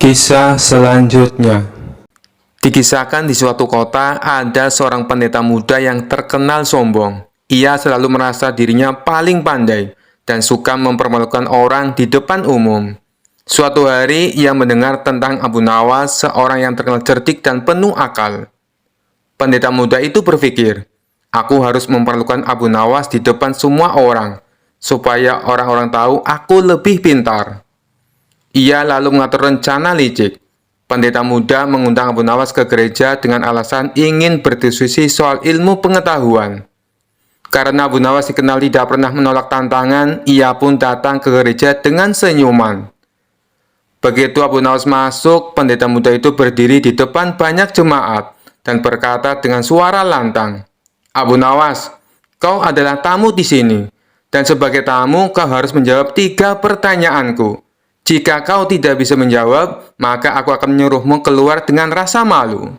Kisah selanjutnya. Dikisahkan di suatu kota ada seorang pendeta muda yang terkenal sombong. Ia selalu merasa dirinya paling pandai dan suka mempermalukan orang di depan umum. Suatu hari, ia mendengar tentang Abu Nawas, seorang yang terkenal cerdik dan penuh akal. Pendeta muda itu berpikir, "Aku harus memperlukan Abu Nawas di depan semua orang, supaya orang-orang tahu aku lebih pintar." Ia lalu mengatur rencana licik. Pendeta muda mengundang Abu Nawas ke gereja dengan alasan ingin berdiskusi soal ilmu pengetahuan. Karena Abu Nawas dikenal tidak pernah menolak tantangan, ia pun datang ke gereja dengan senyuman. Begitu Abu Nawas masuk, pendeta muda itu berdiri di depan banyak jemaat dan berkata dengan suara lantang, "Abu Nawas, kau adalah tamu di sini, dan sebagai tamu kau harus menjawab 3 pertanyaanku. Jika kau tidak bisa menjawab, maka aku akan menyuruhmu keluar dengan rasa malu."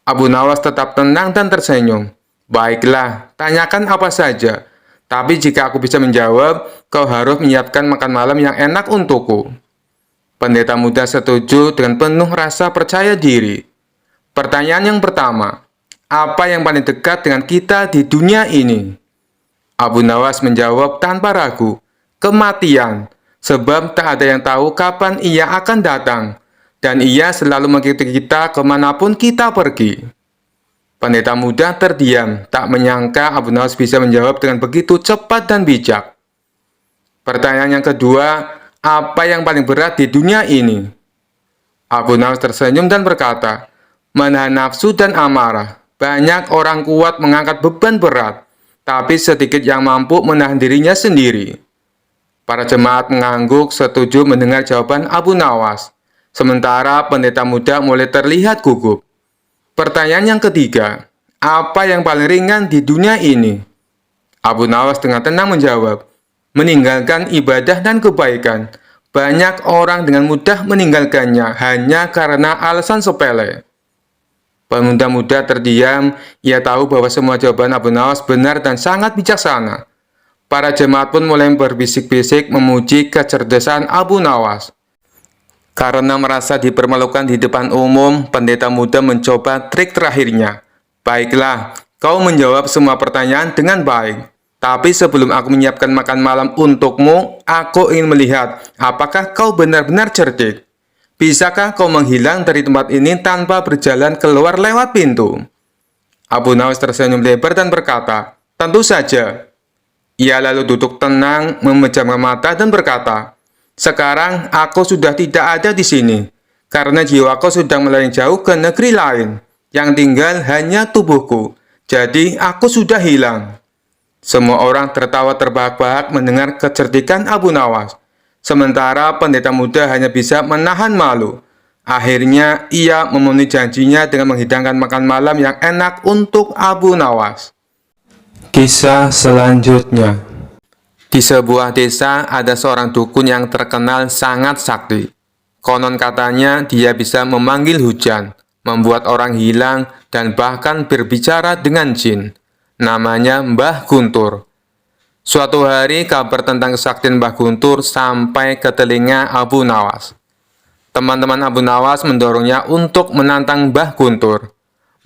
Abu Nawas tetap tenang dan tersenyum. "Baiklah, tanyakan apa saja. Tapi jika aku bisa menjawab, kau harus menyiapkan makan malam yang enak untukku." Pendeta muda setuju dengan penuh rasa percaya diri. Pertanyaan yang pertama, apa yang paling dekat dengan kita di dunia ini? Abu Nawas menjawab tanpa ragu, kematian, sebab tak ada yang tahu kapan ia akan datang, dan ia selalu mengikuti kita kemanapun kita pergi. Pendeta muda terdiam, tak menyangka Abu Nawas bisa menjawab dengan begitu cepat dan bijak. Pertanyaan yang kedua, apa yang paling berat di dunia ini? Abu Nawas tersenyum dan berkata, menahan nafsu dan amarah. Banyak orang kuat mengangkat beban berat, tapi sedikit yang mampu menahan dirinya sendiri. Para jemaat mengangguk setuju mendengar jawaban Abu Nawas. Sementara pendeta muda mulai terlihat gugup. Pertanyaan yang ketiga, apa yang paling ringan di dunia ini? Abu Nawas dengan tenang menjawab, meninggalkan ibadah dan kebaikan. Banyak orang dengan mudah meninggalkannya hanya karena alasan sepele. Pemuda muda terdiam, ia tahu bahwa semua jawaban Abu Nawas benar dan sangat bijaksana. Para jemaat pun mulai berbisik-bisik memuji kecerdasan Abu Nawas. Karena merasa dipermalukan di depan umum, pendeta muda mencoba trik terakhirnya. Baiklah, kau menjawab semua pertanyaan dengan baik. Tapi sebelum aku menyiapkan makan malam untukmu, aku ingin melihat apakah kau benar-benar cerdik. Bisakah kau menghilang dari tempat ini tanpa berjalan keluar lewat pintu? Abu Nawas tersenyum lebar dan berkata, tentu saja. Ia lalu duduk tenang, memejamkan mata dan berkata, sekarang aku sudah tidak ada di sini, karena jiwaku sudah melayang jauh ke negeri lain, yang tinggal hanya tubuhku, jadi aku sudah hilang. Semua orang tertawa terbahak-bahak mendengar kecerdikan Abu Nawas, sementara pendeta muda hanya bisa menahan malu. Akhirnya, ia memenuhi janjinya dengan menghidangkan makan malam yang enak untuk Abu Nawas. Kisah selanjutnya. Di sebuah desa ada seorang dukun yang terkenal sangat sakti. Konon katanya dia bisa memanggil hujan, membuat orang hilang, dan bahkan berbicara dengan jin. Namanya Mbah Guntur. Suatu hari kabar tentang kesaktian Mbah Guntur sampai ke telinga Abu Nawas. Teman-teman Abu Nawas mendorongnya untuk menantang Mbah Guntur.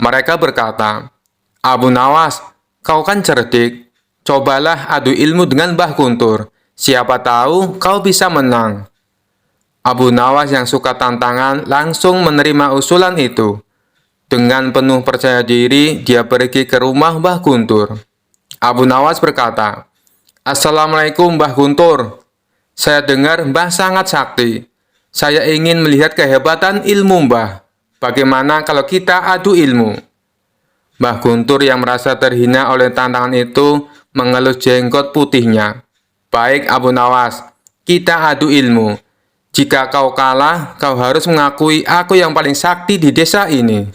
Mereka berkata, Abu Nawas, kau kan cerdik. Cobalah adu ilmu dengan Mbah Guntur. Siapa tahu kau bisa menang. Abu Nawas yang suka tantangan langsung menerima usulan itu. Dengan penuh percaya diri, dia pergi ke rumah Mbah Guntur. Abu Nawas berkata, Assalamualaikum Mbah Guntur. Saya dengar Mbah sangat sakti. Saya ingin melihat kehebatan ilmu Mbah. Bagaimana kalau kita adu ilmu? Mbah Guntur yang merasa terhina oleh tantangan itu mengelus jenggot putihnya. Baik Abu Nawas, kita adu ilmu. Jika kau kalah, kau harus mengakui aku yang paling sakti di desa ini.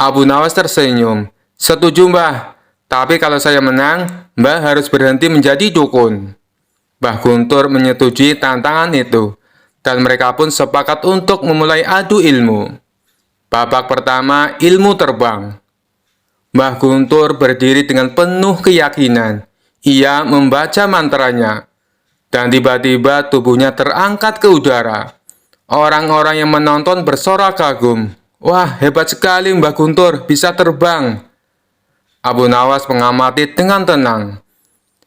Abu Nawas tersenyum. Setuju Mbah, tapi kalau saya menang, Mbah harus berhenti menjadi dukun. Mbah Guntur menyetujui tantangan itu, dan mereka pun sepakat untuk memulai adu ilmu. Babak pertama, ilmu terbang. Mbah Guntur berdiri dengan penuh keyakinan. Ia membaca mantranya, dan tiba-tiba tubuhnya terangkat ke udara. Orang-orang yang menonton bersorak kagum. Wah, hebat sekali Mbah Guntur, bisa terbang. Abu Nawas mengamati dengan tenang.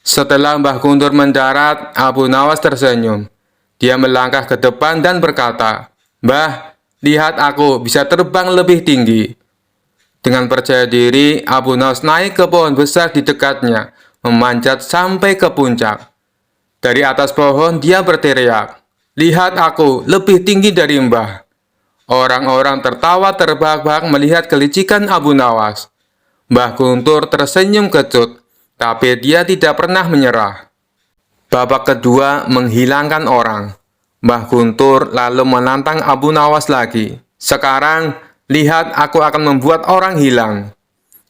Setelah Mbah Guntur mendarat, Abu Nawas tersenyum. Dia melangkah ke depan dan berkata, Mbah, lihat aku bisa terbang lebih tinggi. Dengan percaya diri, Abu Nawas naik ke pohon besar di dekatnya, memanjat sampai ke puncak. Dari atas pohon, dia berteriak, lihat aku lebih tinggi dari Mbah. Orang-orang tertawa terbahak-bahak melihat kelicikan Abu Nawas. Mbah Guntur tersenyum kecut, tapi dia tidak pernah menyerah. Babak kedua, menghilangkan orang. Mbah Guntur lalu menantang Abu Nawas lagi. Sekarang, lihat aku akan membuat orang hilang.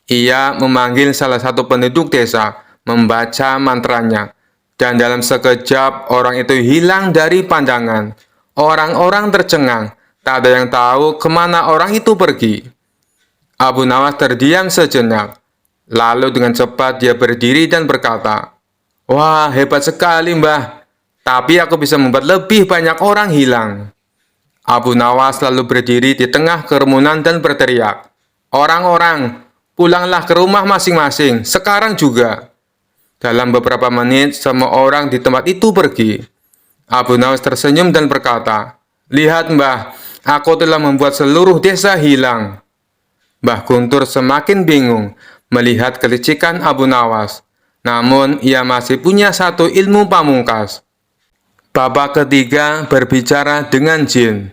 Ia memanggil salah satu penduduk desa, membaca mantranya, dan dalam sekejap orang itu hilang dari pandangan. Orang-orang tercengang, tak ada yang tahu kemana orang itu pergi. Abu Nawas terdiam sejenak, lalu dengan cepat dia berdiri dan berkata, wah, hebat sekali Mbah, tapi aku bisa membuat lebih banyak orang hilang. Abu Nawas lalu berdiri di tengah kerumunan dan berteriak, orang-orang, pulanglah ke rumah masing-masing, sekarang juga. Dalam beberapa menit, semua orang di tempat itu pergi. Abu Nawas tersenyum dan berkata, "Lihat Mbah, aku telah membuat seluruh desa hilang." Mbah Guntur semakin bingung melihat kelicikan Abu Nawas. Namun, ia masih punya satu ilmu pamungkas. Babak ketiga berbicara dengan jin.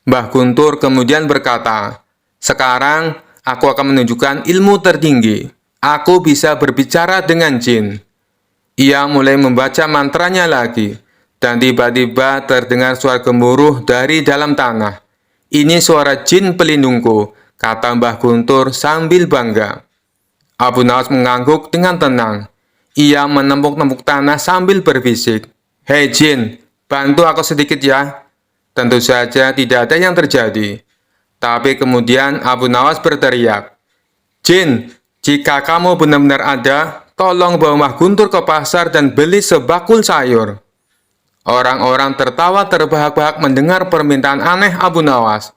Mbah Guntur kemudian berkata, "Sekarang aku akan menunjukkan ilmu tertinggi. Aku bisa berbicara dengan jin." Ia mulai membaca mantranya lagi, dan tiba-tiba terdengar suara gemuruh dari dalam tanah. "Ini suara jin pelindungku," kata Mbah Guntur sambil bangga. Abu Nawas mengangguk dengan tenang. Ia menempuk-nempuk tanah sambil berbisik, "Hei jin, bantu aku sedikit ya." Tentu saja tidak ada yang terjadi. Tapi kemudian Abu Nawas berteriak, "Jin, jika kamu benar-benar ada, tolong bawa Mbah Guntur ke pasar dan beli sebakul sayur." Orang-orang tertawa terbahak-bahak mendengar permintaan aneh Abu Nawas.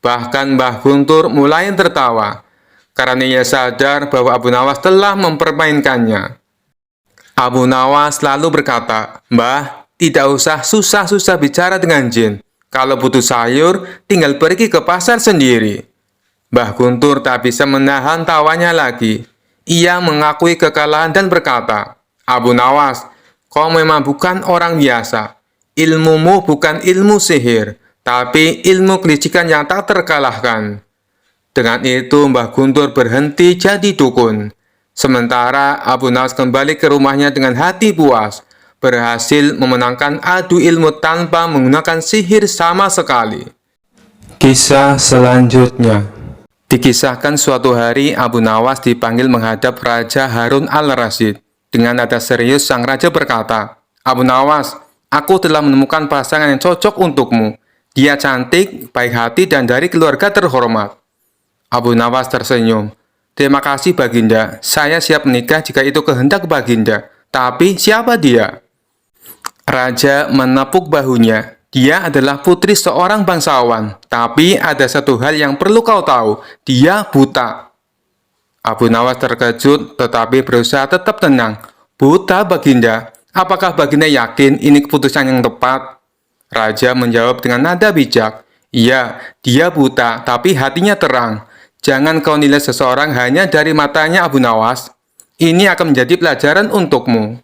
Bahkan Mbah Guntur mulai tertawa, karena ia sadar bahwa Abu Nawas telah mempermainkannya. Abu Nawas lalu berkata, "Mbah, tidak usah susah-susah bicara dengan jin. Kalau butuh sayur, tinggal pergi ke pasar sendiri." Mbah Guntur tak bisa menahan tawanya lagi. Ia mengakui kekalahan dan berkata, "Abu Nawas, kau memang bukan orang biasa. Ilmumu bukan ilmu sihir, tapi ilmu kelicikan yang tak terkalahkan." Dengan itu, Mbah Guntur berhenti jadi dukun. Sementara Abu Nawas kembali ke rumahnya dengan hati puas, berhasil memenangkan adu ilmu tanpa menggunakan sihir sama sekali. Kisah selanjutnya. Dikisahkan suatu hari Abu Nawas dipanggil menghadap Raja Harun al-Rasyid. Dengan nada serius sang raja berkata, "Abu Nawas, aku telah menemukan pasangan yang cocok untukmu. Dia cantik, baik hati, dan dari keluarga terhormat." Abu Nawas tersenyum. "Terima kasih Baginda, saya siap menikah jika itu kehendak Baginda. Tapi siapa dia?" Raja menepuk bahunya. "Dia adalah putri seorang bangsawan, tapi ada satu hal yang perlu kau tahu, dia buta." Abu Nawas terkejut tetapi berusaha tetap tenang. "Buta Baginda? Apakah Baginda yakin ini keputusan yang tepat?" Raja menjawab dengan nada bijak, "Iya, dia buta, tapi hatinya terang. Jangan kau nilai seseorang hanya dari matanya Abu Nawas. Ini akan menjadi pelajaran untukmu."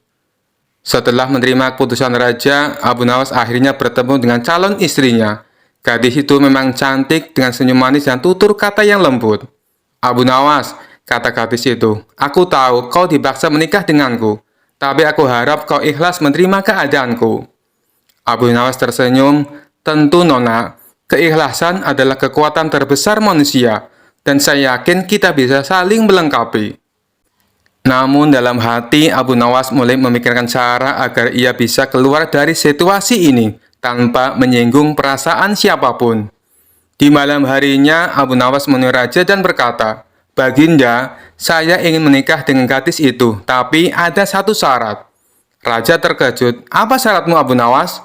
Setelah menerima keputusan raja, Abu Nawas akhirnya bertemu dengan calon istrinya. Gadis itu memang cantik dengan senyum manis dan tutur kata yang lembut. "Abu Nawas," kata gadis itu, "aku tahu kau dipaksa menikah denganku, tapi aku harap kau ikhlas menerima keadaanku." Abu Nawas tersenyum, "Tentu Nona, keikhlasan adalah kekuatan terbesar manusia, dan saya yakin kita bisa saling melengkapi." Namun dalam hati Abu Nawas mulai memikirkan cara agar ia bisa keluar dari situasi ini tanpa menyinggung perasaan siapapun. Di malam harinya Abu Nawas menemui raja dan berkata, "Baginda, saya ingin menikah dengan gadis itu, tapi ada satu syarat." Raja terkejut, "Apa syaratmu Abu Nawas?"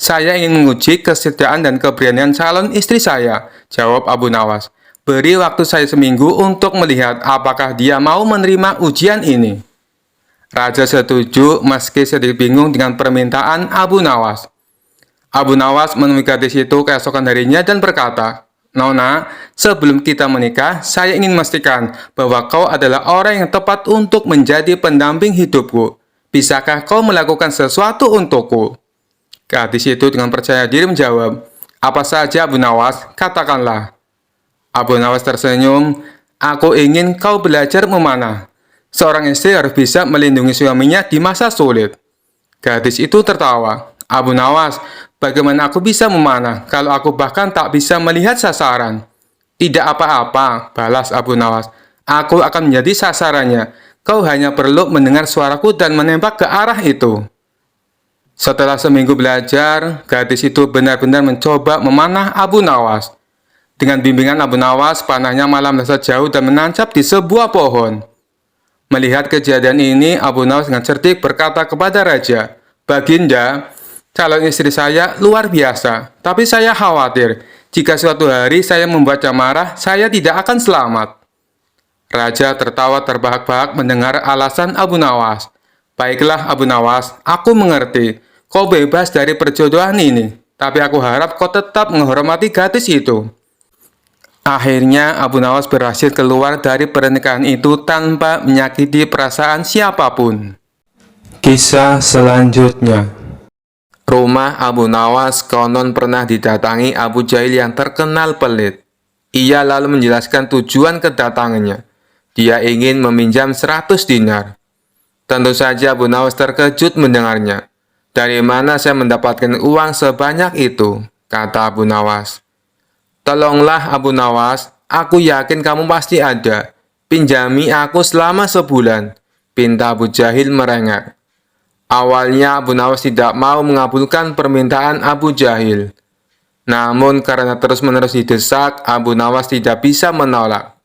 "Saya ingin menguji kesetiaan dan keberanian calon istri saya," jawab Abu Nawas. "Beri waktu saya seminggu untuk melihat apakah dia mau menerima ujian ini." Raja setuju meski sedikit bingung dengan permintaan Abu Nawas. Abu Nawas menemui gadis itu keesokan harinya dan berkata, "Nona, sebelum kita menikah, saya ingin memastikan bahwa kau adalah orang yang tepat untuk menjadi pendamping hidupku. Bisakah kau melakukan sesuatu untukku?" Gadis itu dengan percaya diri menjawab, "Apa saja Abu Nawas, katakanlah." Abu Nawas tersenyum, "Aku ingin kau belajar memanah. Seorang istri harus bisa melindungi suaminya di masa sulit." Gadis itu tertawa. "Abu Nawas, bagaimana aku bisa memanah kalau aku bahkan tak bisa melihat sasaran?" "Tidak apa-apa," balas Abu Nawas. "Aku akan menjadi sasarannya. Kau hanya perlu mendengar suaraku dan menembak ke arah itu." Setelah seminggu belajar, gadis itu benar-benar mencoba memanah Abu Nawas. Dengan bimbingan Abu Nawas, panahnya malah melesat jauh dan menancap di sebuah pohon. Melihat kejadian ini, Abu Nawas dengan cerdik berkata kepada raja, "Baginda, calon istri saya luar biasa, tapi saya khawatir jika suatu hari saya membuatnya marah, saya tidak akan selamat." Raja tertawa terbahak-bahak mendengar alasan Abu Nawas. Baiklah Abu Nawas, aku mengerti. Kau bebas dari perjodohan ini, tapi aku harap kau tetap menghormati gadis itu. Akhirnya Abu Nawas berhasil keluar dari pernikahan itu tanpa menyakiti perasaan siapapun. Kisah selanjutnya. Rumah Abu Nawas konon pernah didatangi Abu Jahil yang terkenal pelit. Ia lalu menjelaskan tujuan kedatangannya. Dia ingin meminjam 100 dinar. Tentu saja Abu Nawas terkejut mendengarnya. Dari mana saya mendapatkan uang sebanyak itu? Kata Abu Nawas. Tolonglah Abu Nawas, aku yakin kamu pasti ada. Pinjami aku selama sebulan. Pinta Abu Jahil merengek. Awalnya Abu Nawas tidak mau mengabulkan permintaan Abu Jahil. Namun karena terus-menerus didesak, Abu Nawas tidak bisa menolak.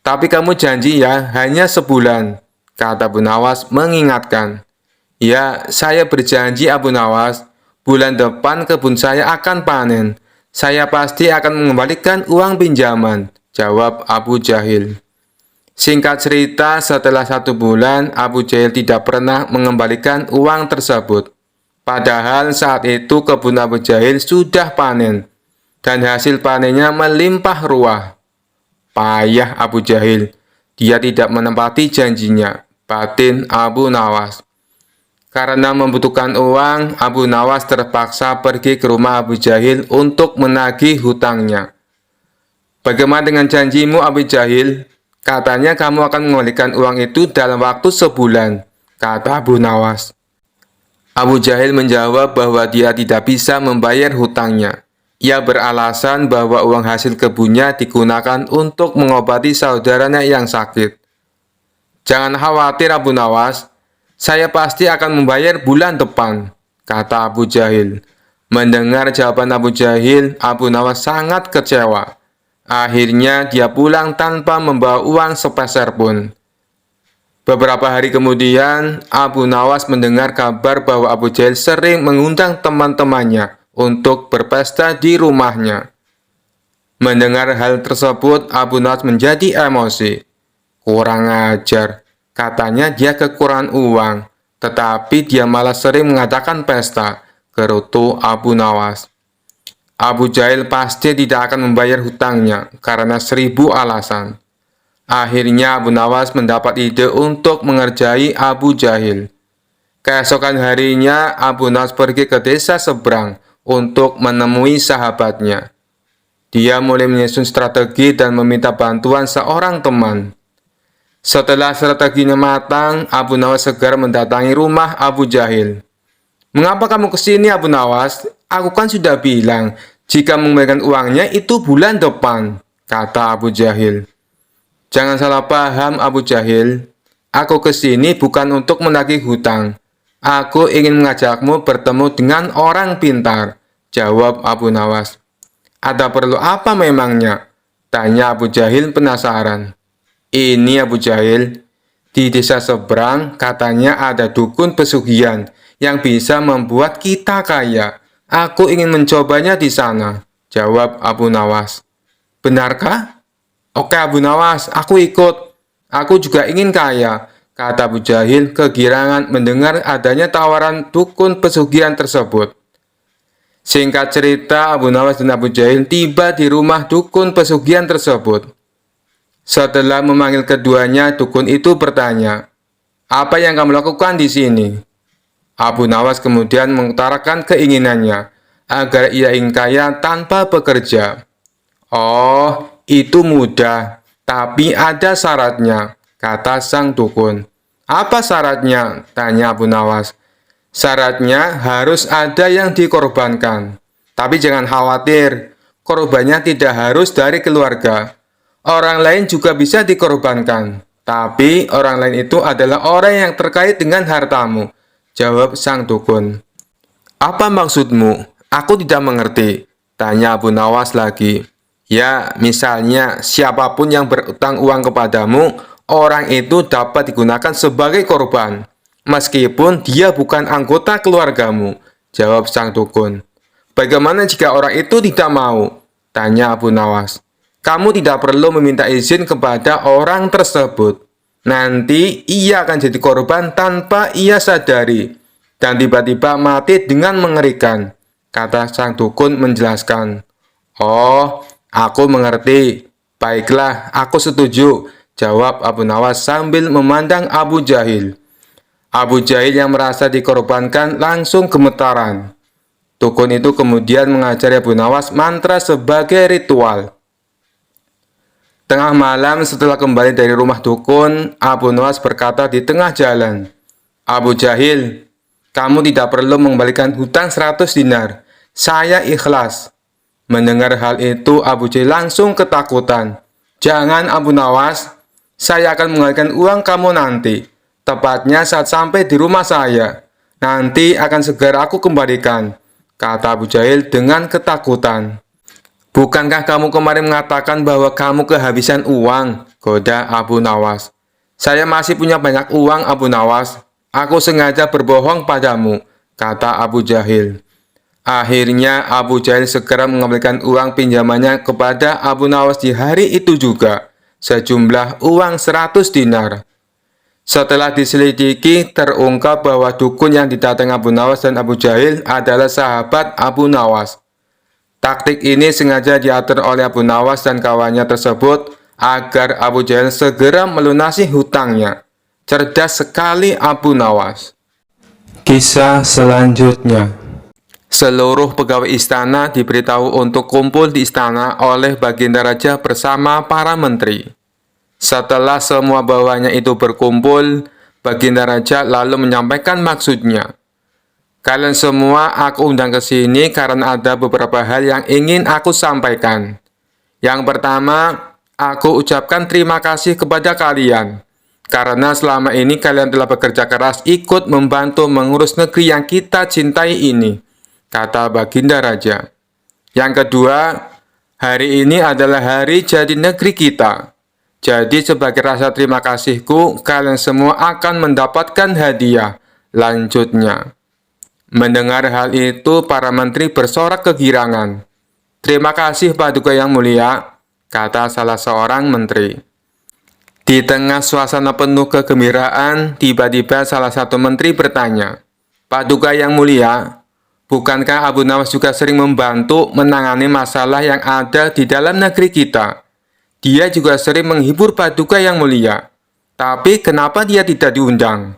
Tapi kamu janji ya, hanya sebulan. Kata Abu Nawas mengingatkan. Ya, saya berjanji Abu Nawas, bulan depan kebun saya akan panen. Saya pasti akan mengembalikan uang pinjaman, jawab Abu Jahil. Singkat cerita, setelah 1 bulan, Abu Jahil tidak pernah mengembalikan uang tersebut. Padahal saat itu kebun Abu Jahil sudah panen, dan hasil panennya melimpah ruah. Payah Abu Jahil, dia tidak menepati janjinya, batin Abu Nawas. Karena membutuhkan uang, Abu Nawas terpaksa pergi ke rumah Abu Jahil untuk menagih hutangnya. Bagaimana dengan janjimu Abu Jahil? Katanya kamu akan mengembalikan uang itu dalam waktu sebulan, kata Abu Nawas. Abu Jahil menjawab bahwa dia tidak bisa membayar hutangnya. Ia beralasan bahwa uang hasil kebunnya digunakan untuk mengobati saudaranya yang sakit. Jangan khawatir Abu Nawas, saya pasti akan membayar bulan depan, kata Abu Jahil. Mendengar jawaban Abu Jahil, Abu Nawas sangat kecewa. Akhirnya dia pulang tanpa membawa uang sepeser pun. Beberapa hari kemudian, Abu Nawas mendengar kabar bahwa Abu Jahil sering mengundang teman-temannya untuk berpesta di rumahnya. Mendengar hal tersebut, Abu Nawas menjadi emosi. Kurang ajar. Katanya dia kekurangan uang, tetapi dia malah sering mengadakan pesta, gerutu Abu Nawas. Abu Jahil pasti tidak akan membayar hutangnya karena 1000 alasan. Akhirnya Abu Nawas mendapat ide untuk mengerjai Abu Jahil. Keesokan harinya, Abu Nawas pergi ke desa seberang untuk menemui sahabatnya. Dia mulai menyusun strategi dan meminta bantuan seorang teman. Setelah strateginya matang, Abu Nawas segera mendatangi rumah Abu Jahil. Mengapa kamu ke sini Abu Nawas? Aku kan sudah bilang, jika mengembalikan uangnya itu bulan depan, kata Abu Jahil. Jangan salah paham Abu Jahil, aku ke sini bukan untuk menagih hutang. Aku ingin mengajakmu bertemu dengan orang pintar, jawab Abu Nawas. Ada perlu apa memangnya? Tanya Abu Jahil penasaran. Ini Abu Jahil, di desa seberang katanya ada dukun pesugihan yang bisa membuat kita kaya. Aku ingin mencobanya di sana, jawab Abu Nawas. Benarkah? Oke Abu Nawas, aku ikut. Aku juga ingin kaya, kata Abu Jahil kegirangan mendengar adanya tawaran dukun pesugihan tersebut. Singkat cerita, Abu Nawas dan Abu Jahil tiba di rumah dukun pesugihan tersebut. Setelah memanggil keduanya, dukun itu bertanya, "Apa yang kamu lakukan di sini?" Abu Nawas kemudian mengutarakan keinginannya agar ia ingin kaya tanpa bekerja. "Oh, itu mudah, tapi ada syaratnya," kata sang dukun. "Apa syaratnya?" tanya Abu Nawas. "Syaratnya harus ada yang dikorbankan. Tapi jangan khawatir, korbannya tidak harus dari keluarga. Orang lain juga bisa dikorbankan, tapi orang lain itu adalah orang yang terkait dengan hartamu," jawab sang dukun. "Apa maksudmu? Aku tidak mengerti," tanya Abu Nawas lagi. "Ya, misalnya siapapun yang berutang uang kepadamu, orang itu dapat digunakan sebagai korban, meskipun dia bukan anggota keluargamu," jawab sang dukun. "Bagaimana jika orang itu tidak mau?" tanya Abu Nawas. "Kamu tidak perlu meminta izin kepada orang tersebut. Nanti ia akan jadi korban tanpa ia sadari, dan tiba-tiba mati dengan mengerikan, kata sang dukun menjelaskan. Oh, aku mengerti. Baiklah, aku setuju, jawab Abu Nawas sambil memandang Abu Jahil. Abu Jahil yang merasa dikorbankan langsung gemetaran. Dukun itu kemudian mengajari Abu Nawas mantra sebagai ritual. Tengah malam setelah kembali dari rumah dukun, Abu Nawas berkata di tengah jalan, Abu Jahil, kamu tidak perlu mengembalikan hutang 100 dinar. Saya ikhlas. Mendengar hal itu, Abu Jahil langsung ketakutan. Jangan Abu Nawas, saya akan mengembalikan uang kamu nanti. Tepatnya saat sampai di rumah saya. Nanti akan segera aku kembalikan, kata Abu Jahil dengan ketakutan. Bukankah kamu kemarin mengatakan bahwa kamu kehabisan uang? Goda Abu Nawas. Saya masih punya banyak uang, Abu Nawas. Aku sengaja berbohong padamu, kata Abu Jahil. Akhirnya Abu Jahil segera mengembalikan uang pinjamannya kepada Abu Nawas di hari itu juga, sejumlah uang 100 dinar. Setelah diselidiki, terungkap bahwa dukun yang didatangi Abu Nawas dan Abu Jahil adalah sahabat Abu Nawas. Taktik ini sengaja diatur oleh Abu Nawas dan kawannya tersebut agar Abu Jahil segera melunasi hutangnya. Cerdas sekali Abu Nawas. Kisah selanjutnya. Seluruh pegawai istana diberitahu untuk kumpul di istana oleh Baginda Raja bersama para menteri. Setelah semua bawahannya itu berkumpul, Baginda Raja lalu menyampaikan maksudnya. Kalian semua aku undang ke sini karena ada beberapa hal yang ingin aku sampaikan. Yang pertama, aku ucapkan terima kasih kepada kalian. Karena selama ini kalian telah bekerja keras ikut membantu mengurus negeri yang kita cintai ini, kata Baginda Raja. Yang kedua, hari ini adalah hari jadi negeri kita. Jadi sebagai rasa terima kasihku, kalian semua akan mendapatkan hadiah. Lanjutnya. Mendengar hal itu, para menteri bersorak kegirangan. Terima kasih Paduka yang mulia, kata salah seorang menteri. Di tengah suasana penuh kegembiraan, tiba-tiba salah satu menteri bertanya, Paduka yang mulia, bukankah Abu Nawas juga sering membantu menangani masalah yang ada di dalam negeri kita? Dia juga sering menghibur Paduka yang mulia. Tapi kenapa dia tidak diundang?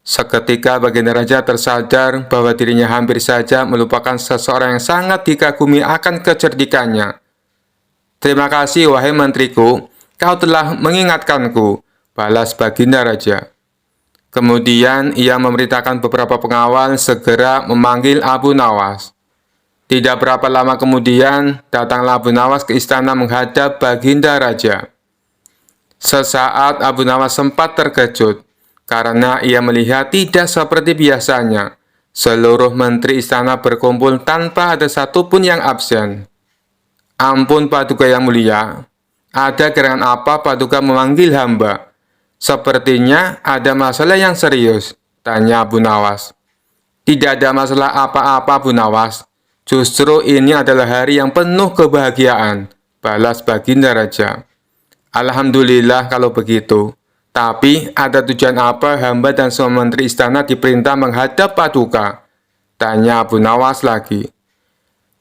Seketika Baginda Raja tersadar bahwa dirinya hampir saja melupakan seseorang yang sangat dikagumi akan kecerdikannya. Terima kasih wahai menteriku, kau telah mengingatkanku, balas Baginda Raja. Kemudian ia memerintahkan beberapa pengawal segera memanggil Abu Nawas. Tidak berapa lama kemudian, datanglah Abu Nawas ke istana menghadap Baginda Raja. Sesaat Abu Nawas sempat terkejut, karena ia melihat tidak seperti biasanya. Seluruh menteri istana berkumpul tanpa ada satupun yang absen. Ampun Paduka yang mulia, ada gerangan apa Paduka memanggil hamba? Sepertinya ada masalah yang serius, tanya Abu Nawas. Tidak ada masalah apa-apa Abu Nawas. Justru ini adalah hari yang penuh kebahagiaan, balas Baginda Raja. Alhamdulillah kalau begitu. Tapi ada tujuan apa hamba dan semua menteri istana diperintah menghadap Paduka? Tanya Abu Nawas lagi.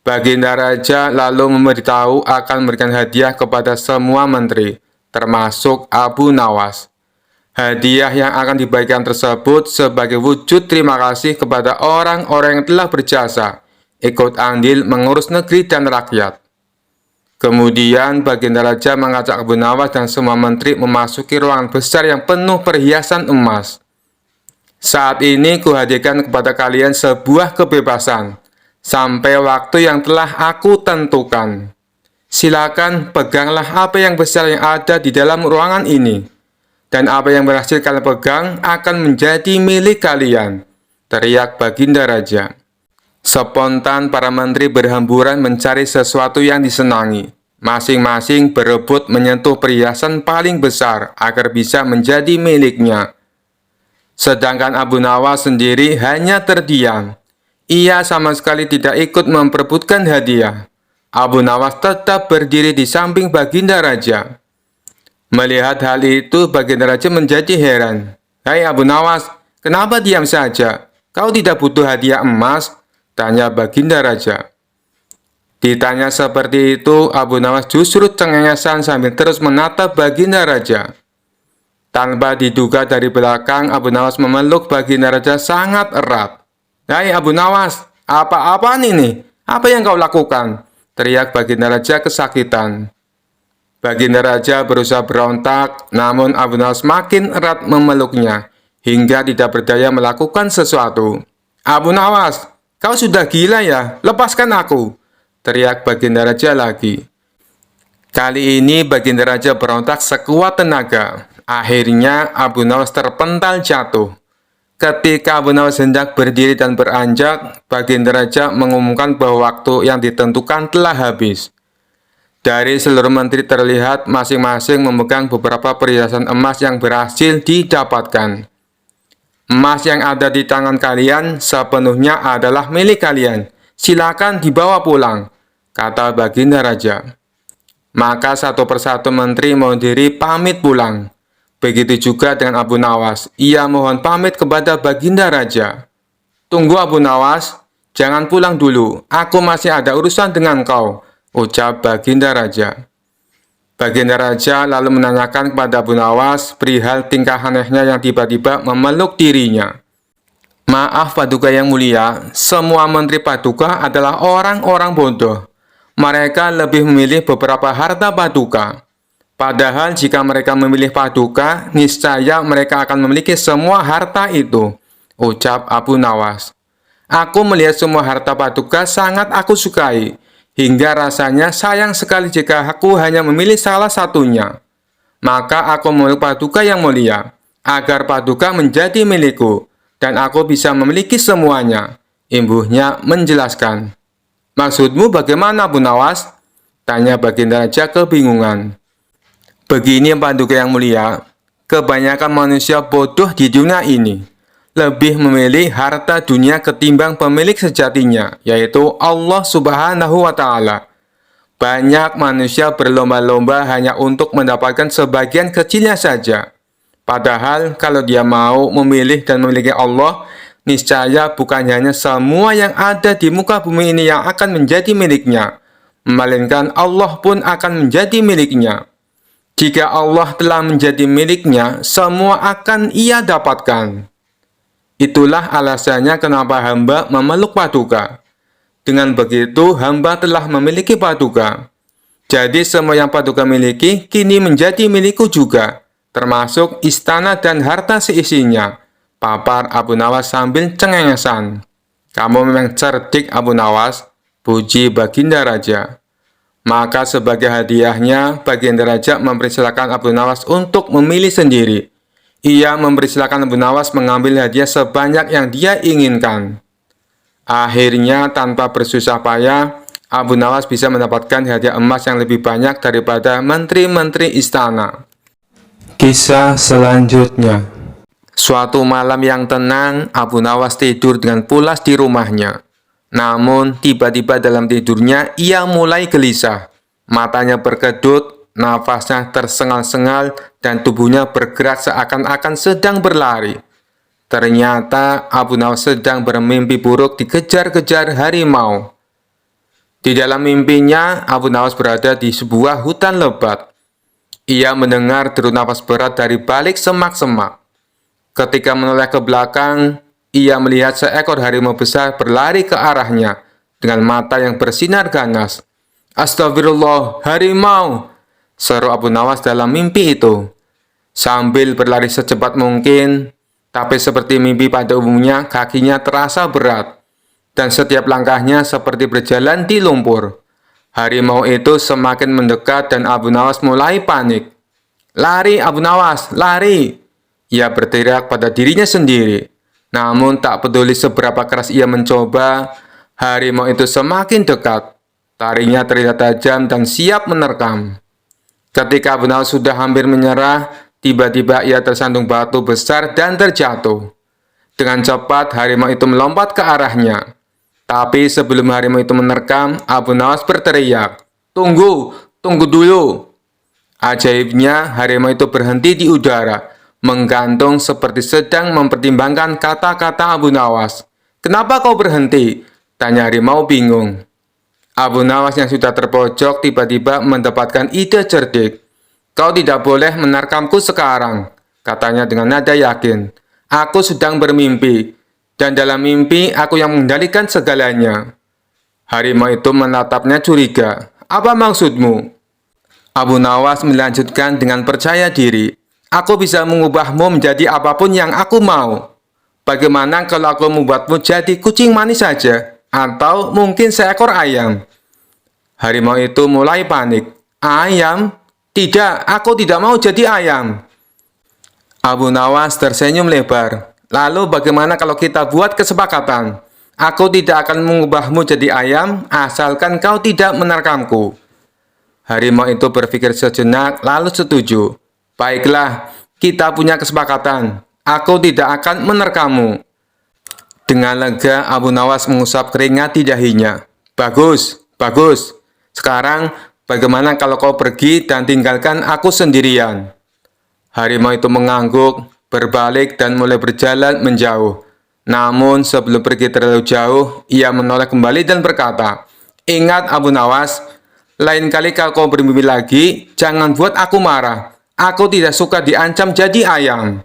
Baginda Raja lalu memberitahu akan memberikan hadiah kepada semua menteri, termasuk Abu Nawas. Hadiah yang akan dibagikan tersebut sebagai wujud terima kasih kepada orang-orang yang telah berjasa, ikut andil mengurus negeri dan rakyat. Kemudian Baginda Raja mengajak Abu Nawas dan semua menteri memasuki ruangan besar yang penuh perhiasan emas. Saat ini kuhadirkan kepada kalian sebuah kebebasan, sampai waktu yang telah aku tentukan. Silakan peganglah apa yang besar yang ada di dalam ruangan ini, dan apa yang berhasil kalian pegang akan menjadi milik kalian, teriak Baginda Raja. Spontan para menteri berhamburan mencari sesuatu yang disenangi. Masing-masing berebut menyentuh perhiasan paling besar agar bisa menjadi miliknya. Sedangkan Abu Nawas sendiri hanya terdiam. Ia sama sekali tidak ikut memperebutkan hadiah. Abu Nawas tetap berdiri di samping Baginda Raja. Melihat hal itu, Baginda Raja menjadi heran. "Hai Abu Nawas, kenapa diam saja? Kau tidak butuh hadiah emas?" tanya Baginda Raja. Ditanya seperti itu, Abu Nawas justru cengengesan sambil terus menatap Baginda Raja. Tanpa diduga dari belakang, Abu Nawas memeluk Baginda Raja sangat erat. "Hai Abu Nawas, apa-apaan ini? Apa yang kau lakukan?" teriak Baginda Raja kesakitan. Baginda Raja berusaha berontak, namun Abu Nawas makin erat memeluknya, hingga tidak berdaya melakukan sesuatu. "Abu Nawas, kau sudah gila ya? Lepaskan aku!" teriak Baginda Raja lagi. Kali ini Baginda Raja berontak sekuat tenaga. Akhirnya Abu Nawas terpental jatuh. Ketika Abu Nawas hendak berdiri dan beranjak, Baginda Raja mengumumkan bahwa waktu yang ditentukan telah habis. Dari seluruh menteri terlihat masing-masing memegang beberapa perhiasan emas yang berhasil didapatkan. "Emas yang ada di tangan kalian sepenuhnya adalah milik kalian. Silakan dibawa pulang," kata Baginda Raja. Maka satu persatu menteri mohon diri pamit pulang. Begitu juga dengan Abu Nawas. Ia mohon pamit kepada Baginda Raja. "Tunggu Abu Nawas, jangan pulang dulu. Aku masih ada urusan dengan kau," ucap Baginda Raja. Baginda Raja lalu menanyakan kepada Abu Nawas perihal tingkah anehnya yang tiba-tiba memeluk dirinya. "Maaf Paduka yang mulia, semua menteri Paduka adalah orang-orang bodoh. Mereka lebih memilih beberapa harta Paduka. Padahal jika mereka memilih Paduka, niscaya mereka akan memiliki semua harta itu," ucap Abu Nawas. "Aku melihat semua harta Paduka sangat aku sukai, hingga rasanya sayang sekali jika aku hanya memilih salah satunya. Maka aku memeluk Paduka yang mulia, agar Paduka menjadi milikku, dan aku bisa memiliki semuanya," imbuhnya menjelaskan. "Maksudmu bagaimana Abu Nawas?" tanya Baginda Raja kebingungan. "Begini Paduka yang mulia, kebanyakan manusia bodoh di dunia ini lebih memilih harta dunia ketimbang pemilik sejatinya, yaitu Allah Subhanahu wa Ta'ala. Banyak manusia berlomba-lomba hanya untuk mendapatkan sebagian kecilnya saja. Padahal kalau dia mau memilih dan memiliki Allah, niscaya bukan hanya semua yang ada di muka bumi ini yang akan menjadi miliknya, melainkan Allah pun akan menjadi miliknya. Jika Allah telah menjadi miliknya, semua akan ia dapatkan. Itulah alasannya kenapa hamba memeluk Paduka. Dengan begitu, hamba telah memiliki Paduka. Jadi semua yang Paduka miliki kini menjadi milikku juga, termasuk istana dan harta seisinya," papar Abu Nawas sambil cengengesan. "Kamu memang cerdik Abu Nawas," puji Baginda Raja. Maka sebagai hadiahnya, Baginda Raja mempersilakan Abu Nawas untuk memilih sendiri. Ia mempersilakan Abu Nawas mengambil hadiah sebanyak yang dia inginkan. Akhirnya, tanpa bersusah payah, Abu Nawas bisa mendapatkan hadiah emas yang lebih banyak daripada menteri-menteri istana. Kisah selanjutnya. Suatu malam yang tenang, Abu Nawas tidur dengan pulas di rumahnya. Namun, tiba-tiba dalam tidurnya, ia mulai gelisah. Matanya berkedut, nafasnya tersengal-sengal, dan tubuhnya bergerak seakan-akan sedang berlari. Ternyata Abu Nawas sedang bermimpi buruk dikejar-kejar harimau. Di dalam mimpinya, Abu Nawas berada di sebuah hutan lebat. Ia mendengar deru nafas berat dari balik semak-semak. Ketika menoleh ke belakang, ia melihat seekor harimau besar berlari ke arahnya dengan mata yang bersinar ganas. "Astagfirullah, harimau!" seru Abu Nawas dalam mimpi itu. Sambil berlari secepat mungkin, tapi seperti mimpi pada umumnya, kakinya terasa berat, dan setiap langkahnya seperti berjalan di lumpur. Harimau itu semakin mendekat dan Abu Nawas mulai panik. "Lari Abu Nawas, lari!" ia berteriak pada dirinya sendiri. Namun tak peduli seberapa keras ia mencoba, harimau itu semakin dekat. Taringnya terlihat tajam dan siap menerkam. Ketika Abu Nawas sudah hampir menyerah, tiba-tiba ia tersandung batu besar dan terjatuh. Dengan cepat, harimau itu melompat ke arahnya. Tapi sebelum harimau itu menerkam, Abu Nawas berteriak, "Tunggu, tunggu dulu!" Ajaibnya, harimau itu berhenti di udara, menggantung seperti sedang mempertimbangkan kata-kata Abu Nawas. "Kenapa kau berhenti?" tanya harimau bingung. Abu Nawas yang sudah terpojok tiba-tiba mendapatkan ide cerdik. "Kau tidak boleh menerkamku sekarang," katanya dengan nada yakin. "Aku sedang bermimpi, dan dalam mimpi aku yang mengendalikan segalanya." Harimau itu menatapnya curiga. "Apa maksudmu?" Abu Nawas melanjutkan dengan percaya diri. "Aku bisa mengubahmu menjadi apapun yang aku mau. Bagaimana kalau aku membuatmu jadi kucing manis saja? Atau mungkin seekor ayam?" Harimau itu mulai panik. "Ayam? Tidak, aku tidak mau jadi ayam." Abu Nawas tersenyum lebar. "Lalu bagaimana kalau kita buat kesepakatan? Aku tidak akan mengubahmu jadi ayam, asalkan kau tidak menerkamku." Harimau itu berpikir sejenak, lalu setuju. "Baiklah, kita punya kesepakatan. Aku tidak akan menerkammu." Dengan lega, Abu Nawas mengusap keringat di dahinya. "Bagus, bagus. Sekarang, bagaimana kalau kau pergi dan tinggalkan aku sendirian?" Harimau itu mengangguk, berbalik dan mulai berjalan menjauh. Namun, sebelum pergi terlalu jauh, ia menoleh kembali dan berkata, "Ingat Abu Nawas, lain kali kalau kau bermimpi lagi, jangan buat aku marah. Aku tidak suka diancam jadi ayam."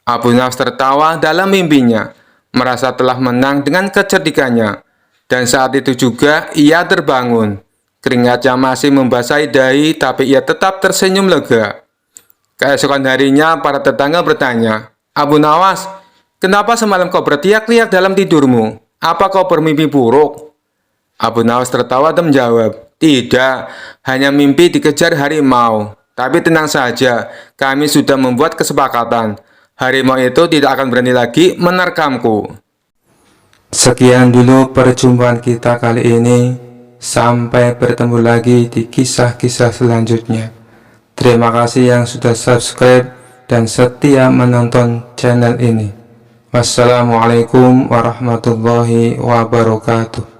Abu Nawas tertawa dalam mimpinya, merasa telah menang dengan kecerdikannya. Dan saat itu juga ia terbangun. Keringatnya masih membasahi dahi, tapi ia tetap tersenyum lega. Keesokan harinya, para tetangga bertanya, "Abu Nawas, kenapa semalam kau berteriak-teriak dalam tidurmu? Apa kau bermimpi buruk?" Abu Nawas tertawa dan menjawab, "Tidak, hanya mimpi dikejar harimau. Tapi tenang saja, kami sudah membuat kesepakatan. Harimau itu tidak akan berani lagi menerkamku." Sekian dulu perjumpaan kita kali ini. Sampai bertemu lagi di kisah-kisah selanjutnya. Terima kasih yang sudah subscribe dan setia menonton channel ini. Wassalamualaikum warahmatullahi wabarakatuh.